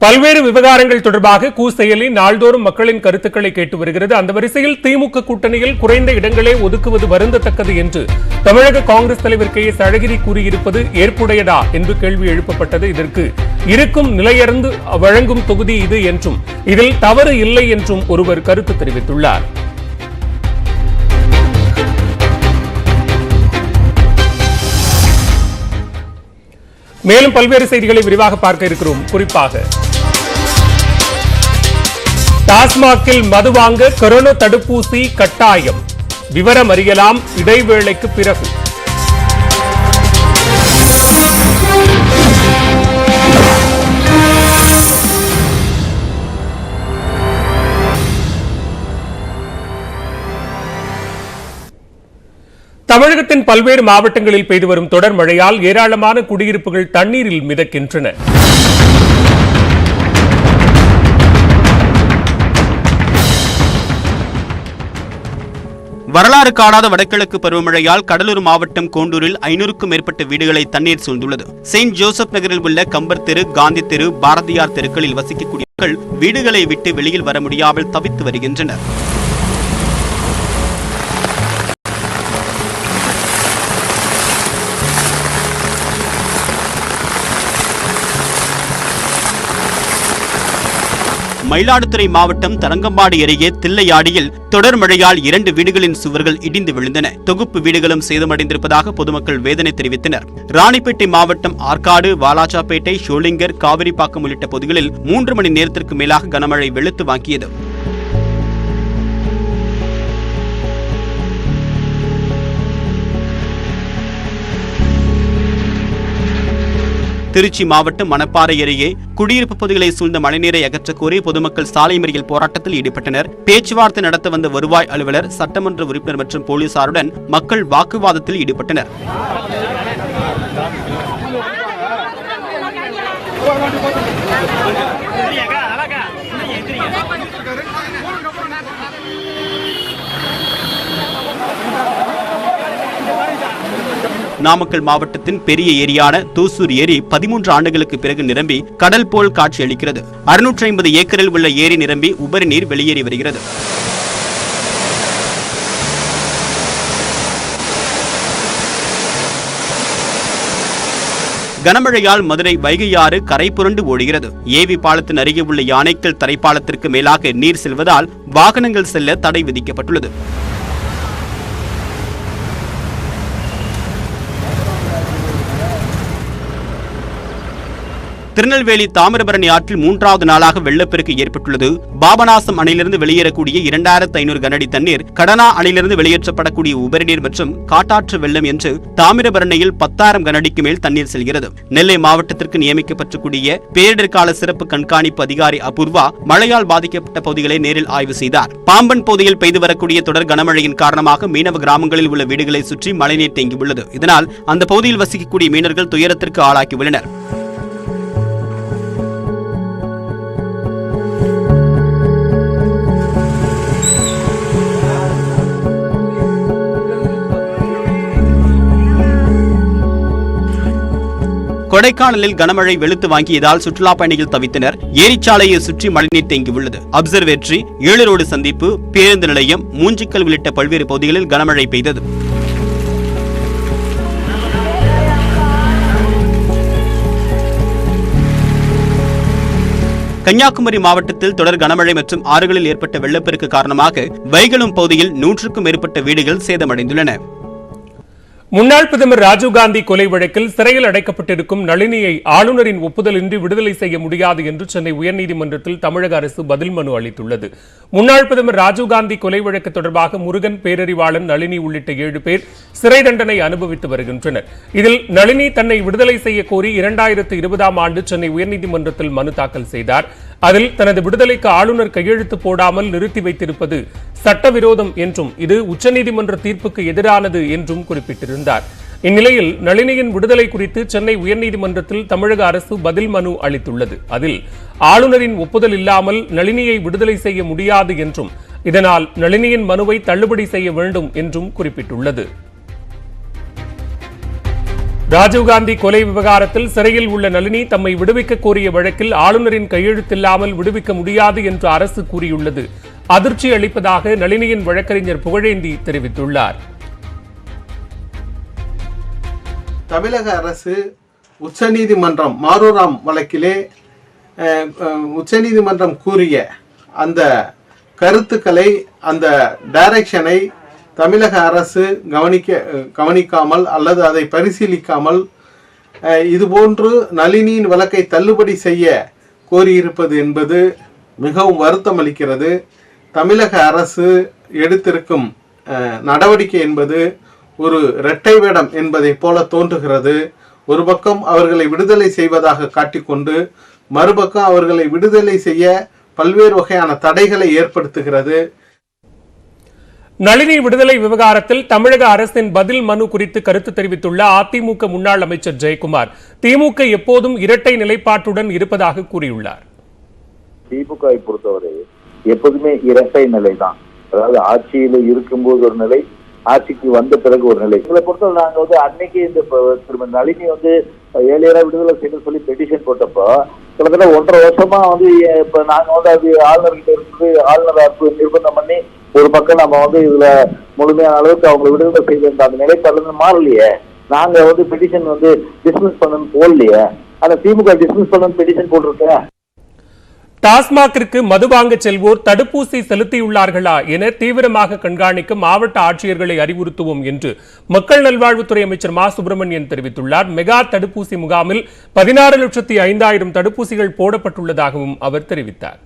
பல்வேறு விவகாரங்கள் தொடர்பாக கூ செயலி நாள்தோறும் மக்களின் கருத்துக்களை கேட்டு வருகிறது. அந்த வரிசையில் திமுக கூட்டணியில் குறைந்த இடங்களே ஒதுக்குவது வருந்தத்தக்கது என்று தமிழக காங்கிரஸ் தலைவர் கே.எஸ். அழகிரி கூறியிருப்பது ஏற்புடையதா என்று கேள்வி எழுப்பப்பட்டது. இதற்கு இருக்கும் நிலையறிந்து வழங்கும் தொகுதி இது என்றும் இதில் தவறு இல்லை என்றும் ஒருவர் கருத்து தெரிவித்துள்ளார். மேலும் பல்வேறு செய்திகளை விரிவாக பார்க்க இருக்கிறோம். குறிப்பாக டாஸ்மாகில் மது வாங்க கொரோனா தடுப்பூசி கட்டாயம், விவரம் அறியலாம் இடைவேளைக்கு பிறகு. தமிழகத்தின் பல்வேறு மாவட்டங்களில் பெய்து வரும் தொடர் மழையால் ஏராளமான குடியிருப்புகள் தண்ணீரில் மிதக்கின்றன. வரலாறு காணாத வடகிழக்கு பருவமழையால் கடலூர் மாவட்டம் கோண்டூரில் 500க்கும் மேற்பட்ட வீடுகளை தண்ணீர் சூழ்ந்துள்ளது. செயின்ட் ஜோசப் நகரில் உள்ள கம்பர் தெரு, காந்தி தெரு, பாரதியார் தெருக்களில் வசிக்கக்கூடிய மக்கள் வீடுகளை விட்டு வெளியில் வர முடியாமல் தவித்து வருகின்றனர். மயிலாடுதுறை மாவட்டம் தரங்கம்பாடி அருகே தில்லையாடியில் தொடர் மழையால் 2 வீடுகளின் சுவர்கள் இடிந்து விழுந்தன. தொகுப்பு வீடுகளும் சேதமடைந்திருப்பதாக பொதுமக்கள் வேதனை தெரிவித்தனர். ராணிப்பேட்டை மாவட்டம் ஆற்காடு, வாலாஜாப்பேட்டை, ஷோலிங்கர், காவிரிப்பாக்கம் உள்ளிட்ட பகுதிகளில் 3 மணி நேரத்திற்கு மேலாக கனமழை வெளுத்து வாங்கியது. திருச்சி மாவட்டம் மணப்பாறை அருகே குடியிருப்பு பகுதிகளை சூழ்ந்த மழைநீரை அகற்றக் கோரி பொதுமக்கள் சாலை மறியல் போராட்டத்தில் ஈடுபட்டனர். பேச்சுவார்த்தை நடத்த வந்த வருவாய் அலுவலர், சட்டமன்ற உறுப்பினர் மற்றும் போலீசாருடன் மக்கள் வாக்குவாதத்தில் ஈடுபட்டனர். நாமக்கல் மாவட்டத்தின் பெரிய ஏரியான தூசூர் ஏரி 13 ஆண்டுகளுக்கு பிறகு நிரம்பி கடல் போல் காட்சியளிக்கிறது. 650 ஏக்கரில் உள்ள ஏரி நிரம்பி உபரி நீர் வெளியேறி வருகிறது. கனமழையால் மதுரை வைகையாறு கரை புரண்டு ஓடுகிறது. ஏவி பாலத்தின் அருகே உள்ள யானைக்கல் தரைப்பாலத்திற்கு மேலாக நீர் செல்வதால் வாகனங்கள் செல்ல தடை விதிக்கப்பட்டுள்ளது. திருநெல்வேலி தாமிரபரணி ஆற்றில் 3வது நாளாக வெள்ளப்பெருக்கு ஏற்பட்டுள்ளது. பாபநாசம் அணையிலிருந்து வெளியேறக்கூடிய 2500 கனஅடி தண்ணீர், கடனா அணையிலிருந்து வெளியேற்றப்படக்கூடிய உபரிநீர் மற்றும் காட்டாற்று வெள்ளம் என்று தாமிரபரணியில் 10,000 கனஅடிக்கு மேல் தண்ணீர் செல்கிறது. நெல்லை மாவட்டத்திற்கு நியமிக்கப்பட்டக்கூடிய பேரிடர்கால சிறப்பு கண்காணிப்பு அதிகாரி அபூர்வா மழையால் பாதிக்கப்பட்ட பகுதிகளை நேரில் ஆய்வு செய்தார். பாம்பன் பகுதியில் பெய்து வரக்கூடிய தொடர் கனமழையின் காரணமாக மீனவ கிராமங்களில் உள்ள வீடுகளை சுற்றி மழைநீர் தேங்கியுள்ளது. இதனால் அந்த பகுதியில் வசிக்கக்கூடிய மீனவர்கள் துயரத்திற்கு ஆளாகியுள்ளனர். கொடைக்கானலில் கனமழை வெளுத்து வாங்கியதால் சுற்றுலா பயணிகள் தவித்தனர். ஏரிச்சாலையை சுற்றி மழைநீர் தேங்கியுள்ளது. அப்சர்வேட்டரி, 7 ரோடு சந்திப்பு, பேருந்து நிலையம், மூஞ்சிக்கல் உள்ளிட்ட பல்வேறு பகுதிகளில் கனமழை பெய்தது. கன்னியாகுமரி மாவட்டத்தில் தொடர் கனமழை மற்றும் ஆறுகளில் ஏற்பட்ட வெள்ளப்பெருக்கு காரணமாக வைகலும் பகுதியில் 100க்கும் மேற்பட்ட வீடுகள் சேதமடைந்துள்ளன. முன்னாள் பிரதமர் ராஜீவ்காந்தி கொலை வழக்கில் சிறையில் அடைக்கப்பட்டிருக்கும் நளினியை ஆளுநரின் ஒப்புதலின்றி விடுதலை செய்ய முடியாது என்று சென்னை உயர்நீதிமன்றத்தில் தமிழக அரசு பதில் மனு அளித்துள்ளது. முன்னாள் பிரதமர் ராஜீவ்காந்தி கொலை வழக்கு தொடர்பாக முருகன், பேரறிவாளன், நளினி உள்ளிட்ட 7 பேர் சிறை தண்டனை அனுபவித்து வருகின்றனர். இதில் நளினி தன்னை விடுதலை செய்ய கோரி 2020ஆம் ஆண்டு சென்னை உயர்நீதிமன்றத்தில் மனு தாக்கல் செய்தார். அதில் தனது விடுதலைக்கு ஆளுநர் கையெழுத்து போடாமல் நிறுத்தி வைத்திருப்பது சட்டவிரோதம் என்றும் இது உச்சநீதிமன்ற தீர்ப்புக்கு எதிரானது என்றும் குறிப்பிட்டிருந்தார். இந்நிலையில் நளினியின் விடுதலை குறித்து சென்னை உயர்நீதிமன்றத்தில் தமிழக அரசு பதில் மனு அளித்துள்ளது. அதில் ஆளுநரின் ஒப்புதல் இல்லாமல் நளினியை விடுதலை செய்ய முடியாது என்றும் இதனால் நளினியின் மனுவை தள்ளுபடி செய்ய வேண்டும் என்றும் குறிப்பிட்டுள்ளது. ராஜீவ்காந்தி கொலை விவகாரத்தில் சிறையில் உள்ள நளினி தம்மை விடுவிக்க கோரிய வழக்கில் ஆளுநரின் கையெழுத்தில்லாமல் விடுவிக்க முடியாது என்று அரசு கூறியுள்ளது அதிர்ச்சி அளிப்பதாக நளினியின் வழக்கறிஞர் புகழேந்தி தெரிவித்துள்ளார். தமிழக அரசு உச்சநீதிமன்றம் மாரூராம் வழக்கிலே உச்சநீதிமன்றம் கூறிய அந்த கருத்துக்களை, அந்த டைரக்ஷனை தமிழக அரசு கவனிக்காமல் அல்லது அதை பரிசீலிக்காமல் இதுபோன்று நளினியின் வழக்கை தள்ளுபடி செய்ய கோரியிருப்பது என்பது மிகவும் வருத்தம் அளிக்கிறது. தமிழக அரசு எடுத்திருக்கும் நடவடிக்கை என்பது ஒரு இரட்டை வேடம் என்பதை போல தோன்றுகிறது. ஒரு பக்கம் அவர்களை விடுதலை செய்வதாக காட்டிக்கொண்டு மறுபக்கம் அவர்களை விடுதலை செய்ய பல்வேறு வகையான தடைகளை ஏற்படுத்துகிறது. நளினி விடுதலை விவகாரத்தில் தமிழக அரசின் பதில் மனு குறித்து கருத்து தெரிவித்துள்ள அதிமுக முன்னாள் அமைச்சர் ஜெயக்குமார், திமுக எப்போதும் இரட்டை நிலைப்பாட்டுடன் இருப்பதாக கூறியுள்ளார். திமுகவை பொறுத்தவரை எப்போதுமே இரட்டை நிலை தான். அதாவது ஆட்சியில இருக்கும்போது ஒரு நிலை, ஆட்சிக்கு வந்த பிறகு ஒரு நிலை. இதை பொறுத்தவரை நாங்க அன்னைக்கு இந்த திரும்ப நளினி 7 விடுதலை செய்யணும்னு சொல்லி பெட்டிஷன் போட்டப்போ கிட்டத்தட்ட 1.5 வருஷமா இப்ப நாங்க அது ஆளுநர்கிட்ட இருந்து ஆளுநர் நிர்பந்தம் பண்ணி ஒரு பக்கம் நம்ம இதுல முழுமையான அளவுக்கு அவங்களை விடுதலை செய்த அந்த நிலைப்பாடு மாறலையே. நாங்க பெட்டிஷன் டிஸ்மிஸ் பண்ணணும் போடலையே. ஆனா திமுக டிஸ்மிஸ் பண்ணணும் பெட்டிஷன் போட்டிருக்கேன். டாஸ்மாகிற்கு மது வாங்க செல்வோர் தடுப்பூசி செலுத்தியுள்ளார்களா என தீவிரமாக கண்காணிக்க மாவட்ட ஆட்சியர்களை அறிவுறுத்துவோம் என்று மக்கள் நல்வாழ்வுத்துறை அமைச்சர் மா சுப்பிரமணியன் தெரிவித்துள்ளார். மெகா தடுப்பூசி முகாமில் 16,05,000 தடுப்பூசிகள் போடப்பட்டுள்ளதாகவும் அவர் தெரிவித்தார்.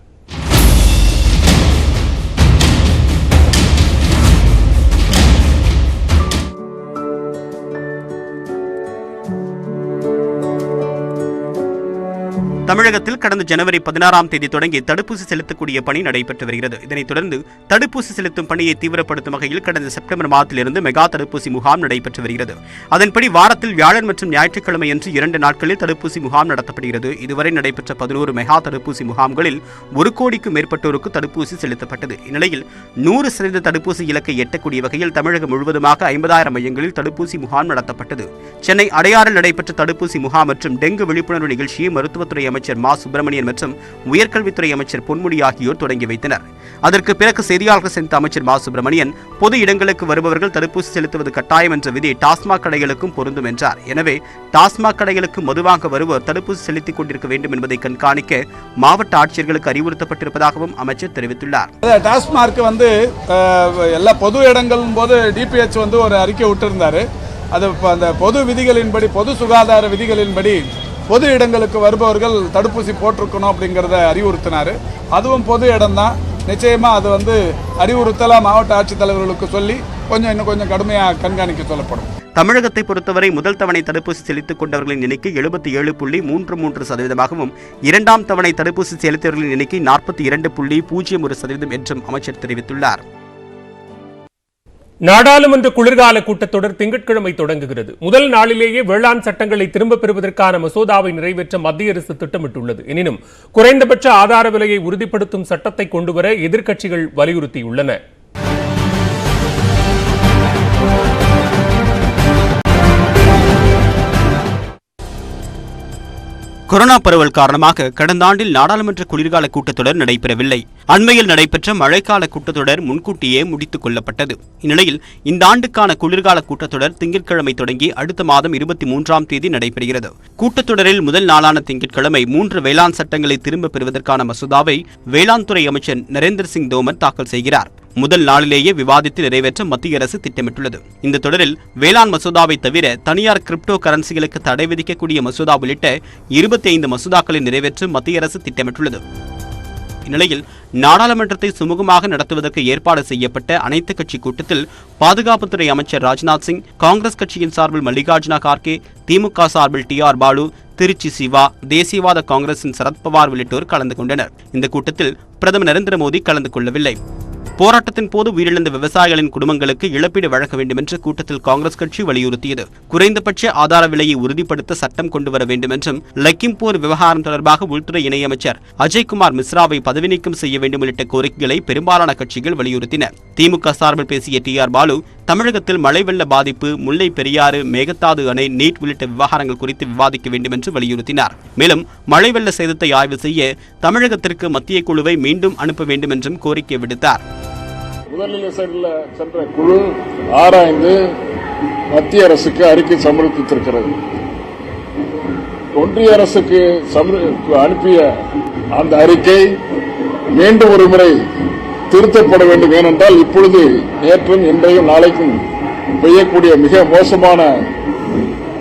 தமிழகத்தில் கடந்த ஜனவரி 16ஆம் தேதி தொடங்கி தடுப்பூசி செலுத்தக்கூடிய பணி நடைபெற்று வருகிறது. இதனைத் தொடர்ந்து தடுப்பூசி செலுத்தும் பணியை தீவிரப்படுத்தும் வகையில் கடந்த செப்டம்பர் மாதத்திலிருந்து மெகா தடுப்பூசி முகாம் நடைபெற்று வருகிறது. அதன்படி வாரத்தில் வியாழன் மற்றும் ஞாயிற்றுக்கிழமை என்று 2 நாட்களில் தடுப்பூசி முகாம் நடத்தப்படுகிறது. இதுவரை நடைபெற்ற 11 மெகா தடுப்பூசி முகாம்களில் 1 கோடிக்கும் மேற்பட்டோருக்கு தடுப்பூசி செலுத்தப்பட்டது. இந்நிலையில் 100% தடுப்பூசி இலக்கை எட்டக்கூடிய வகையில் தமிழகம் முழுவதுமாக 50,000 மையங்களில் தடுப்பூசி முகாம் நடத்தப்பட்டது. சென்னை அடையாறில் நடைபெற்ற தடுப்பூசி முகாம் மற்றும் டெங்கு விழிப்புணர்வு நிகழ்ச்சியை மருத்துவத்துறை அமைச்சர் மா சுப்பிரமணியன் மற்றும் உயர்கல்வித்துறை அமைச்சர் பொன்முடி ஆகியோர் தொடங்கி வைத்தனர். அதற்கு பிறகு செய்தியாளர்கள் சந்தித்த அமைச்சர் மா சுப்பிரமணியன், பொது இடங்களுக்கு வருபவர்கள் தடுப்பூசி செலுத்துவது கட்டாயம் என்ற விதி டாஸ்மாக் கடைகளுக்கும் பொருந்தும் என்றார். எனவே டாஸ்மாக் கடைகளுக்கு மதுவாங்க வருவோர் தடுப்பூசி செலுத்திக் கொண்டிருக்க வேண்டும் என்பதை கண்காணிக்க மாவட்ட ஆட்சியர்களுக்கு அறிவுறுத்தப்பட்டிருப்பதாகவும் அமைச்சர் தெரிவித்துள்ளார். டாஸ்மாக் எல்லா பொது இடங்கள் போது டிபிஎச் ஒரு அறிக்கை விட்டிருந்தாரு. அது அந்த பொது விதிகளின்படி, பொது சுகாதார விதிகளின்படி பொது இடங்களுக்கு வருபவர்கள் தடுப்பூசி போட்டிருக்கணும் அப்படிங்கிறத அறிவுறுத்தினார். அதுவும் பொது இடம்தான். நிச்சயமாக அது அறிவுறுத்தலா மாவட்ட ஆட்சித்தலைவர்களுக்கு சொல்லி இன்னும் கொஞ்சம் கடுமையாக கண்காணிக்க சொல்லப்படும். தமிழகத்தை பொறுத்தவரை முதல் தவணை தடுப்பூசி செலுத்திக் கொண்டவர்களின் எண்ணிக்கை 77.33%, இரண்டாம் தவணை தடுப்பூசி செலுத்தியவர்களின் எண்ணிக்கை 42.01% என்றும் அமைச்சர் தெரிவித்துள்ளார். நாடாளுமன்ற குளிர்கால கூட்டத்தொடர் திங்கட்கிழமை தொடங்குகிறது. முதல் நாளிலேயே வேளாண் சட்டங்களை திரும்பப் பெறுவதற்கான மசோதாவை நிறைவேற்ற மத்திய அரசு திட்டமிட்டுள்ளது. எனினும் குறைந்தபட்ச ஆதார விலையை உறுதிப்படுத்தும் சட்டத்தை கொண்டுவர எதிர்க்கட்சிகள் வலியுறுத்தியுள்ளன. கொரோனா பரவல் காரணமாக கடந்த ஆண்டில் நாடாளுமன்ற குளிர்கால கூட்டத்தொடர் நடைபெறவில்லை. அண்மையில் நடைபெற்ற மழைக்கால கூட்டத்தொடர் முன்கூட்டியே முடித்துக் கொள்ளப்பட்டது. இந்நிலையில் இந்த ஆண்டுக்கான குளிர்கால கூட்டத்தொடர் திங்கட்கிழமை தொடங்கி அடுத்த மாதம் 23ஆம் தேதி நடைபெறுகிறது. கூட்டத்தொடரில் முதல் நாளான திங்கட்கிழமை 3 வேளாண் சட்டங்களை திரும்பப் பெறுவதற்கான மசோதாவை வேளாண் துறை அமைச்சர் நரேந்திர சிங் தோமர் தாக்கல் செய்கிறார். முதல் நாளிலேயே விவாதித்து நிறைவேற்ற மத்திய அரசு திட்டமிட்டுள்ளது. இந்த தொடரில் வேளாண் மசோதாவை தவிர தனியார் கிரிப்டோ கரன்சிகளுக்கு தடை விதிக்கக்கூடிய மசோதா உள்ளிட்ட 25 மசோதாக்களை நிறைவேற்ற மத்திய அரசு திட்டமிட்டுள்ளது. இந்நிலையில் நாடாளுமன்றத்தை சுமூகமாக நடத்துவதற்கு ஏற்பாடு செய்யப்பட்ட அனைத்துக் கட்சி கூட்டத்தில் பாதுகாப்புத்துறை அமைச்சர் ராஜ்நாத் சிங், காங்கிரஸ் கட்சியின் சார்பில் மல்லிகார்ஜுன கார்கே, திமுக சார்பில் TR பாலு, திருச்சி சிவா, தேசியவாத காங்கிரசின் சரத்பவார் உள்ளிட்டோர் கலந்து கொண்டனர். இந்த கூட்டத்தில் பிரதமர் நரேந்திர மோடி கலந்து கொள்ளவில்லை. போராட்டத்தின் போது உயிரிழந்த விவசாயிகளின் குடும்பங்களுக்கு இழப்பீடு வழங்க வேண்டும் என்று கூட்டத்தில் காங்கிரஸ் கட்சி வலியுறுத்தியது. குறைந்தபட்ச ஆதார விலையை உறுதிப்படுத்த சட்டம் கொண்டுவர வேண்டும் என்றும், லக்கிம்பூர் விவகாரம் தொடர்பாக உள்துறை இணையமைச்சர் அஜய்குமார் மிஸ்ராவை பதவி நீக்கம் செய்ய வேண்டும் உள்ளிட்ட கோரிக்கைகளை பெரும்பாலான கட்சிகள் வலியுறுத்தின. திமுக சார்பில் பேசிய TR பாலு, தமிழகத்தில் மழை வெள்ள பாதிப்பு, முல்லை பெரியாறு, மேகதாது அணை, நீட் உள்ளிட்ட விவகாரங்கள் குறித்து விவாதிக்க வேண்டும் என்று வலியுறுத்தினார். மேலும் மழை வெள்ள சேதத்தை ஆய்வு செய்ய தமிழகத்திற்கு மத்திய குழுவை மீண்டும் அனுப்ப வேண்டும் என்றும் கோரிக்கை விடுத்தார். முதல்நிலை சென்ற குழு ஆராய்ந்து மத்திய அரசுக்கு அறிக்கை சமர்ப்பித்திருக்கிறது. ஒன்றிய அரசுக்கு அனுப்பிய அந்த அறிக்கை மீண்டும் ஒரு முறை திருத்தப்பட வேண்டும். ஏனென்றால் இப்பொழுது நேற்றும் இன்றையும் நாளைக்கும் பெய்யக்கூடிய மிக மோசமான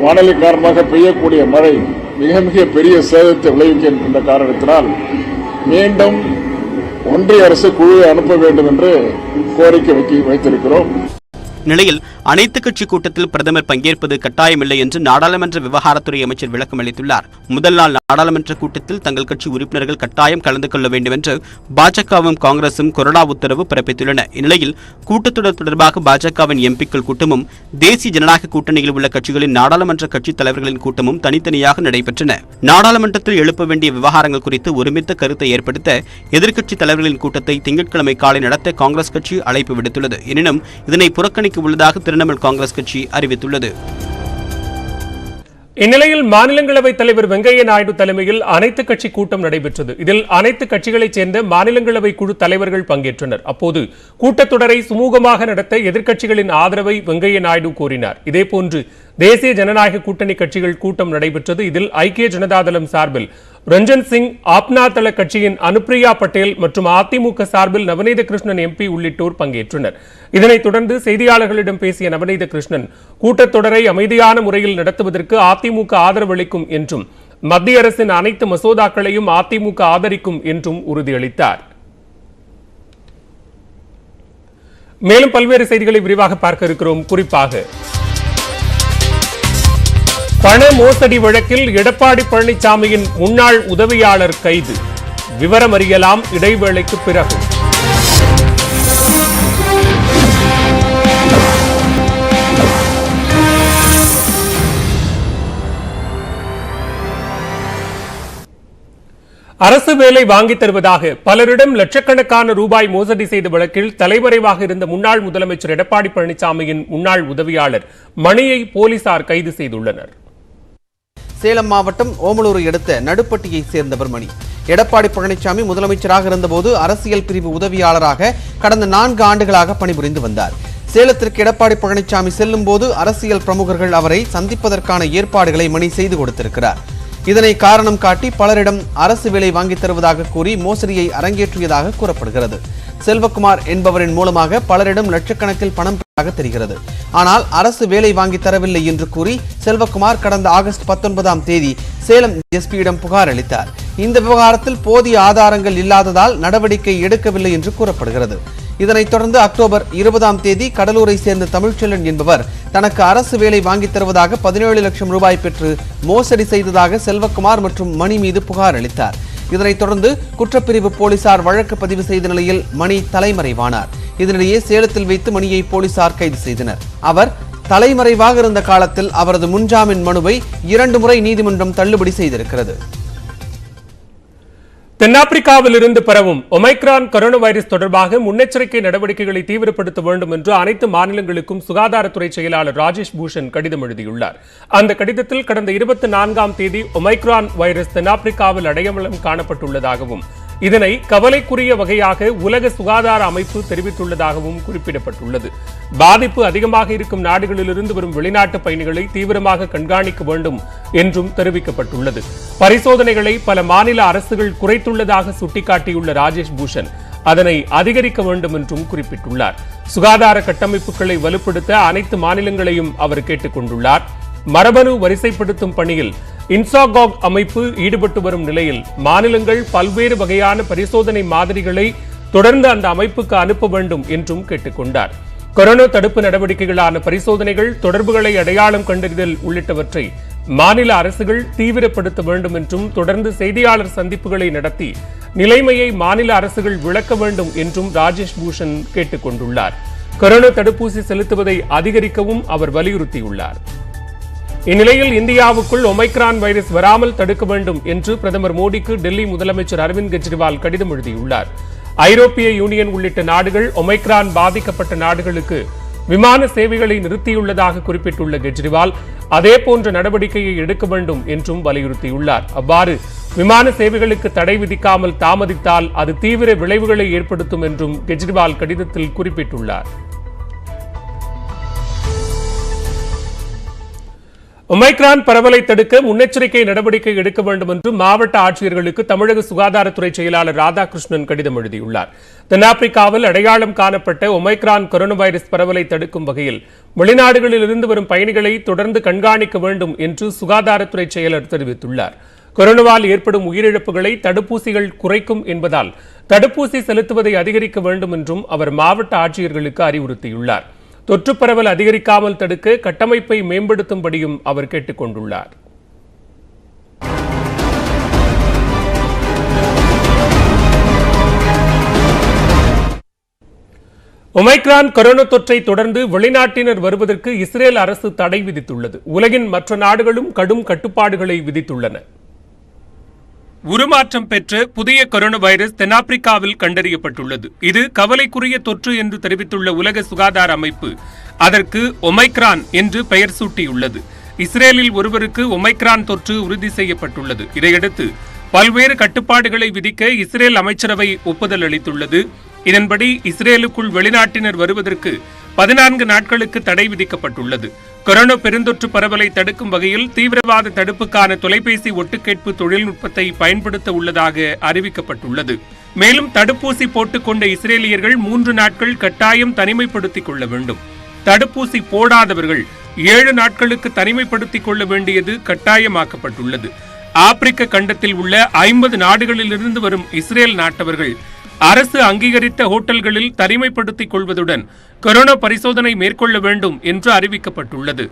வானிலை காரணமாக பெய்யக்கூடிய மழை மிக மிக பெரிய சேதத்தை விளைவிக்கின்ற காரணத்தினால் மீண்டும் ஒன்றிய அரசு குழுவை அனுப்ப வேண்டும் என்று கோரிக்கை வைத்திருக்கிறோம். நிலையில் அனைத்து கட்சி கூட்டத்தில் பிரதமர் பங்கேற்பது கட்டாயமில்லை என்று நாடாளுமன்ற விவகாரத்துறை அமைச்சர் விளக்கம் அளித்துள்ளார். முதல் நாள் நாடாளுமன்ற கூட்டத்தில் தங்கள் கட்சி உறுப்பினர்கள் கட்டாயம் கலந்து கொள்ள வேண்டும் என்று பாஜகவும் காங்கிரசும் கொறடா உத்தரவு பிறப்பித்துள்ளன. இந்நிலையில் கூட்டத்தொடர் தொடர்பாக பாஜகவின் எம்பிக்கள் கூட்டமும் தேசிய ஜனநாயக கூட்டணியில் உள்ள கட்சிகளின் நாடாளுமன்ற கட்சித் தலைவர்களின் கூட்டமும் தனித்தனியாக நடைபெற்றன. நாடாளுமன்றத்தில் எழுப்ப வேண்டிய விவகாரங்கள் குறித்து ஒருமித்த கருத்தை ஏற்படுத்த எதிர்க்கட்சித் தலைவர்களின் கூட்டத்தை திங்கட்கிழமை காலை நடத்த காங்கிரஸ் கட்சி அழைப்பு விடுத்துள்ளது. எனினும் இதனை புறக்கணிக்க உள்ளதாக திரிணாமுல் காங்கிரஸ் கட்சி அறிவித்துள்ளது. இந்நிலையில் மாநிலங்களவைத் தலைவர் வெங்கையா நாயுடு தலைமையில் அனைத்து கட்சி கூட்டம் நடைபெற்றது. இதில் அனைத்து கட்சிகளைச் சேர்ந்த மாநிலங்களவை குழு தலைவர்கள் பங்கேற்றனர். அப்போது கூட்டத்தொடரை சுமூகமாக நடத்த எதிர்க்கட்சிகளின் ஆதரவை வெங்கையா நாயுடு கோரினார். இதேபோன்று தேசிய ஜனநாயக கூட்டணி கட்சிகள் கூட்டம் நடைபெற்றது. இதில் ஐக்கிய ஜனதாதளம் சார்பில் ரஞ்சன் சிங், ஆப்னா தள கட்சியின் அனுப்பிரியா பட்டேல் மற்றும் அதிமுக சார்பில் நவநீத கிருஷ்ணன் எம்பி உள்ளிட்டோர் பங்கேற்றனர். இதனைத் தொடர்ந்து செய்தியாளர்களிடம் பேசிய நவநீத கிருஷ்ணன் கூட்டத்தொடரை அமைதியான முறையில் நடத்துவதற்கு அதிமுக ஆதரவு அளிக்கும் என்றும் மத்திய அரசின் அனைத்து மசோதாக்களையும் அதிமுக ஆதரிக்கும் என்றும் உறுதியளித்தார். மேலும் பல்வேறு செய்திகளை விரிவாக பார்க்க இருக்கிறோம். குறிப்பாக பண மோசடி வழக்கில் எடப்பாடி பழனிசாமியின் முன்னாள் உதவியாளர் கைது. விவரம் அறியலாம் இடைவேளைக்கு பிறகு. அரசு வேலை வாங்கித் தருவதாக பலரிடம் லட்சக்கணக்கான ரூபாய் மோசடி செய்த வழக்கில் தலைமறைவாக இருந்த முன்னாள் முதலமைச்சர் எடப்பாடி பழனிசாமியின் முன்னாள் உதவியாளர் மணியை போலீசார் கைது செய்துள்ளனர். சேலம் மாவட்டம் ஓமலூரை அடுத்த நடுப்பட்டியை சேர்ந்தவர் மணி. எடப்பாடி பழனிசாமி முதலமைச்சராக இருந்தபோது அரசியல் பிரிவு உதவியாளராக கடந்த 4 ஆண்டுகளாக பணிபுரிந்து வந்தார். சேலத்திற்கு எடப்பாடி பழனிசாமி செல்லும் போது அரசியல் பிரமுகர்கள் அவரை சந்திப்பதற்கான ஏற்பாடுகளை மணி செய்து கொடுத்திருக்கிறார். இதனை காரணம் காட்டி பலரிடம் அரசு வேலை வாங்கித் தருவதாக கூறி மோசடியை அரங்கேற்றியதாக கூறப்படுகிறது. செல்வகுமார் என்பவரின் மூலமாக பலரிடம் லட்சக்கணக்கில் பணம் பெற்றதாக தெரிகிறது. ஆனால் அரசு வேலை வாங்கி தரவில்லை என்று கூறி செல்வகுமார் கடந்த ஆகஸ்ட் 19ஆம் தேதி சேலம் எஸ்பியிடம் புகார் அளித்தார். இந்த விவகாரத்தில் போதிய ஆதாரங்கள் இல்லாததால் நடவடிக்கை எடுக்கவில்லை என்று கூறப்படுகிறது. இதனைத் தொடர்ந்து அக்டோபர் 20ஆம் தேதி கடலூரை சேர்ந்த தமிழ்ச்செல்வன் என்பவர் தனக்கு அரசு வேலை வாங்கித் தருவதாக 17 லட்சம் ரூபாய் பெற்று மோசடி செய்ததாக செல்வகுமார் மற்றும் மணி மீது புகார் அளித்தார். இதனைத் தொடர்ந்து குற்றப்பிரிவு போலீசார் வழக்கு பதிவு செய்த நிலையில் மணி தலைமறைவானார். இதனிடையே சேலத்தில் வைத்து மணியை போலீசார் கைது செய்தனர். அவர் தலைமறைவாக இருந்த காலத்தில் அவரது முன்ஜாமீன் மனுவை 2 முறை நீதிமன்றம் தள்ளுபடி செய்திருக்கிறது. தென்னாப்பிரிக்காவில் இருந்து பரவும் ஒமைக்ரான் கொரோனா வைரஸ் தொடர்பாக முன்னெச்சரிக்கை நடவடிக்கைகளை தீவிரப்படுத்த வேண்டும் என்று அனைத்து மாநிலங்களுக்கும் சுகாதாரத்துறை செயலாளர் ராஜேஷ் பூஷன் கடிதம் எழுதியுள்ளார். அந்த கடிதத்தில் கடந்த 24ஆம் தேதி ஒமைக்ரான் வைரஸ் தென்னாப்பிரிக்காவில் அடையாளம் காணப்பட்டுள்ளதாகவும் இதனை கவலைக்குரிய வகையாக உலக சுகாதார அமைப்பு தெரிவித்துள்ளதாகவும் குறிப்பிடப்பட்டுள்ளது. பாதிப்பு அதிகமாக இருக்கும் நாடுகளிலிருந்து வரும் வெளிநாட்டு பயணிகளை தீவிரமாக கண்காணிக்க வேண்டும் என்றும் தெரிவிக்கப்பட்டுள்ளது. பரிசோதனைகளை பல மாநில அரசுகள் குறைத்துள்ளதாக சுட்டிக்காட்டியுள்ள ராஜேஷ் பூஷன் அதனை அதிகரிக்க வேண்டும் என்றும் குறிப்பிட்டுள்ளார். சுகாதார கட்டமைப்புகளை வலுப்படுத்த அனைத்து மாநிலங்களையும் அவர் கேட்டுக் கொண்டுள்ளார். மரபணு வரிசைப்படுத்தும் பணியில் இன்சாகாக் அமைப்பு ஈடுபட்டு வரும் நிலையில் மாநிலங்கள் பல்வேறு வகையான பரிசோதனை மாதிரிகளை தொடர்ந்து அந்த அமைப்புக்கு அனுப்ப வேண்டும் என்றும் கேட்டுக்கொண்டார். கொரோனா தடுப்பு நடவடிக்கைகளான பரிசோதனைகள், தொடர்புகளை அடையாளம் கண்டறிதல் உள்ளிட்டவற்றை மாநில அரசுகள் தீவிரப்படுத்த வேண்டும் என்றும் தொடர்ந்து செய்தியாளர் சந்திப்புகளை நடத்தி நிலைமையை மாநில அரசுகள் விளக்க வேண்டும் என்றும் ராஜேஷ் பூஷன் கேட்டுக் கொண்டுள்ளார். கொரோனா தடுப்பூசி செலுத்துவதை அதிகரிக்கவும் அவர் வலியுறுத்தியுள்ளார். இந்நிலையில் இந்தியாவுக்குள் ஒமைக்ரான் வைரஸ் வராமல் தடுக்க வேண்டும் என்று பிரதமர் மோடிக்கு டெல்லி முதலமைச்சர் அரவிந்த் கெஜ்ரிவால் கடிதம் எழுதியுள்ளார். ஐரோப்பிய யூனியன் உள்ளிட்ட நாடுகள் ஒமைக்ரான் பாதிக்கப்பட்ட நாடுகளுக்கு விமான சேவைகளை நிறுத்தியுள்ளதாக குறிப்பிட்டுள்ள கெஜ்ரிவால் அதே போன்ற நடவடிக்கையை எடுக்க வேண்டும் என்றும் வலியுறுத்தியுள்ளார். அவ்வாறு விமான சேவைகளுக்கு தடை விதிக்காமல் தாமதித்தால் அது தீவிர விளைவுகளை ஏற்படுத்தும் என்றும் கெஜ்ரிவால் கடிதத்தில் குறிப்பிட்டுள்ளார். ஒமைக்ரான் பரவலை தடுக்க முன்னெச்சரிக்கை நடவடிக்கை எடுக்க வேண்டும் என்று மாவட்ட ஆட்சியர்களுக்கு தமிழக சுகாதாரத்துறை செயலாளர் ராதாகிருஷ்ணன் கடிதம் எழுதியுள்ளார். தென்னாப்பிரிக்காவில் அடையாளம் காணப்பட்ட ஒமைக்ரான் கொரோனா வைரஸ் பரவலை தடுக்கும் வகையில் வெளிநாடுகளில் இருந்து வரும் பயணிகளை தொடர்ந்து கண்காணிக்க வேண்டும் என்று சுகாதாரத்துறை செயலர் தெரிவித்துள்ளார். கொரோனாவால் ஏற்படும் உயிரிழப்புகளை தடுப்பூசிகள் குறைக்கும் என்பதால் தடுப்பூசி செலுத்துவதை அதிகரிக்க வேண்டும் என்றும் அவர் மாவட்ட ஆட்சியர்களுக்கு அறிவுறுத்தியுள்ளார். தொற்று பரவல் அதிகரிக்காமல் தடுக்க கட்டமைப்பை மேம்படுத்தும்படியும் அவர் கேட்டுக் கொண்டுள்ளார். ஒமைக்ரான் கொரோனா தொற்றை தொடர்ந்து வெளிநாட்டினர் வருவதற்கு இஸ்ரேல் அரசு தடை விதித்துள்ளது. உலகின் மற்ற நாடுகளும் கடும் கட்டுப்பாடுகளை விதித்துள்ளன. உருமாற்றம் பெற்ற புதிய கொரோனா வைரஸ் தென்னாப்பிரிக்காவில் கண்டறியப்பட்டுள்ளது. இது கவலைக்குரிய தொற்று என்று தெரிவித்துள்ள உலக சுகாதார அமைப்பு அதற்கு ஒமைக்ரான் என்று பெயர் சூட்டியுள்ளது. இஸ்ரேலில் ஒருவருக்கு ஒமைக்ரான் தொற்று உறுதி செய்யப்பட்டுள்ளது. இதையடுத்து பல்வேறு கட்டுப்பாடுகளை விதிக்க இஸ்ரேல் அமைச்சரவை ஒப்புதல் அளித்துள்ளது. இதன்படி இஸ்ரேலுக்குள் வெளிநாட்டினர் வருவதற்கு 14 நாட்களுக்கு தடை விதிக்கப்பட்டுள்ளது. கொரோனா பெருந்தொற்று பரவலை தடுக்கும் வகையில் தீவிரவாத தடுப்புக்கான தொலைபேசி ஒட்டுக்கேட்பு தொழில்நுட்பத்தை பயன்படுத்த உள்ளதாக அறிவிக்கப்பட்டுள்ளது. மேலும் தடுப்பூசி போட்டுக்கொண்ட இஸ்ரேலியர்கள் 3 நாட்கள் கட்டாயம் தனிமைப்படுத்திக் கொள்ள வேண்டும். தடுப்பூசி போடாதவர்கள் 7 நாட்களுக்கு தனிமைப்படுத்திக் கொள்ள வேண்டியது கட்டாயமாக்கப்பட்டுள்ளது. ஆப்பிரிக்க கண்டத்தில் உள்ள 50 நாடுகளிலிருந்து வரும் இஸ்ரேல் நாட்டவர்கள் அரசு அங்கீகரித்த ஹோட்டல்களில் தனிமைப்படுத்திக் கொள்வதுடன் கொரோனா பரிசோதனை மேற்கொள்ள வேண்டும் என்று அறிவிக்கப்பட்டுள்ளது.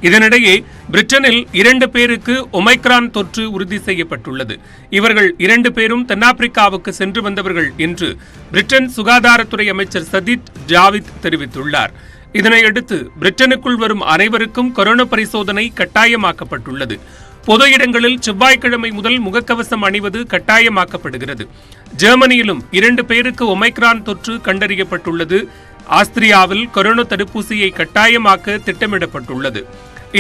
இதனிடையே பிரிட்டனில் 2 பேருக்கு ஒமைக்ரான் தொற்று உறுதி செய்யப்பட்டுள்ளது. இவர்கள் 2 பேரும் தென்னாப்பிரிக்காவுக்கு சென்று வந்தவர்கள் என்று பிரிட்டன் சுகாதாரத்துறை அமைச்சர் சதீத் ஜாவித் தெரிவித்துள்ளார். இதனையடுத்து பிரிட்டனுக்குள் வரும் அனைவருக்கும் கொரோனா பரிசோதனை கட்டாயமாக்கப்பட்டுள்ளது. பொது இடங்களில் செவ்வாய்க்கிழமை முதல் முகக்கவசம் அணிவது கட்டாயமாக்கப்படுகிறது. ஜெர்மனியிலும் 2 பேருக்கு ஒமைக்ரான் தொற்று கண்டறியப்பட்டுள்ளது. ஆஸ்திரியாவில் கொரோனா தடுப்பூசியை கட்டாயமாக்க திட்டமிடப்பட்டுள்ளது.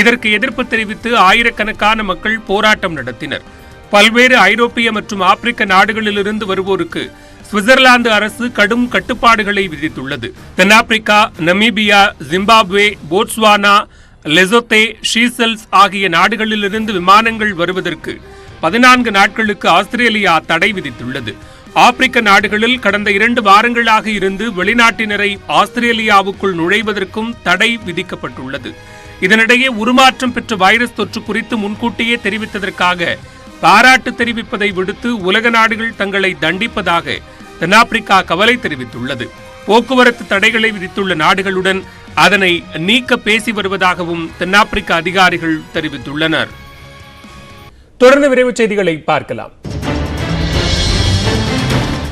இதற்கு எதிர்ப்பு தெரிவித்து ஆயிரக்கணக்கான மக்கள் போராட்டம் நடத்தினர். பல்வேறு ஐரோப்பிய மற்றும் ஆப்பிரிக்க நாடுகளிலிருந்து வருவோருக்கு சுவிட்சர்லாந்து அரசு கடும் கட்டுப்பாடுகளை விதித்துள்ளது. தென்னாப்பிரிக்கா, நமீபியா, ஜிம்பாப்வே, போட்ஸ்வானா, லெசோத்தே, ஷீசெல்ஸ் ஆகிய நாடுகளிலிருந்து விமானங்கள் வருவதற்கு 14 நாட்களுக்கு ஆஸ்திரேலியா தடை விதித்துள்ளது. ஆப்பிரிக்க நாடுகளில் கடந்த 2 வாரங்களாக இருந்து வெளிநாட்டினரை ஆஸ்திரேலியாவுக்குள் நுழைவதற்கும் தடை விதிக்கப்பட்டுள்ளது. இதனிடையே உருமாற்றம் பெற்ற வைரஸ் தொற்று குறித்து முன்கூட்டியே தெரிவித்ததற்காக பாராட்டு தெரிவிப்பதை விடுத்து உலக நாடுகள் தங்களை தண்டிப்பதாக தென்னாப்பிரிக்கா கவலை தெரிவித்துள்ளது. போக்குவரத்து தடைகளை விதித்துள்ள நாடுகளுடன் அதனை நீக்க பேசி வருவதாகவும் தென்னாப்பிரிக்க அதிகாரிகள் தெரிவித்துள்ளனர். தொடர்ந்து விரைவு செய்திகளை பார்க்கலாம்.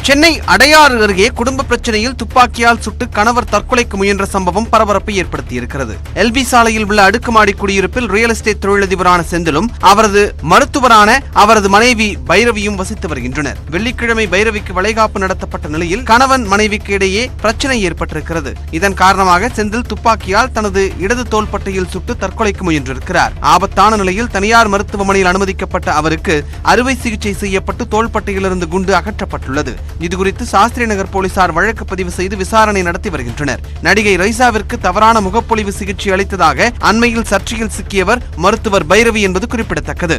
சென்னை அடையாறு அருகே குடும்ப பிரச்சனையில் துப்பாக்கியால் சுட்டு கணவர் தற்கொலைக்கு முயன்ற சம்பவம் பரபரப்பை ஏற்படுத்தியிருக்கிறது. எல்பி சாலையில் உள்ள அடுக்குமாடி குடியிருப்பில் ரியல் எஸ்டேட் தொழிலதிபரான செந்திலும் அவரது மருத்துவரான அவரது மனைவி பைரவியும் வசித்து வருகின்றனர். வெள்ளிக்கிழமை பைரவிக்கு வளைகாப்பு நடத்தப்பட்ட நிலையில் கணவன் மனைவிக்கு இடையே பிரச்சனை ஏற்பட்டிருக்கிறது. இதன் காரணமாக செந்தில் துப்பாக்கியால் தனது இடது தோள்பட்டையில் சுட்டு தற்கொலைக்கு முயன்றிருக்கிறார். ஆபத்தான நிலையில் தனியார் மருத்துவமனையில் அனுமதிக்கப்பட்ட அவருக்கு அறுவை சிகிச்சை செய்யப்பட்டு தோள்பட்டையிலிருந்து குண்டு அகற்றப்பட்டுள்ளது. இதுகுறித்து சாஸ்திரி நகர் போலீசார் வழக்கு பதிவு செய்து விசாரணை நடத்தி வருகின்றனர். நடிகை ரைசாவிற்கு தவறான முகப்பொலிவு சிகிச்சை அளித்ததாக அண்மையில் சர்ச்சையில் சிக்கியவர் மருத்துவர் பைரவி என்பது குறிப்பிடத்தக்கது.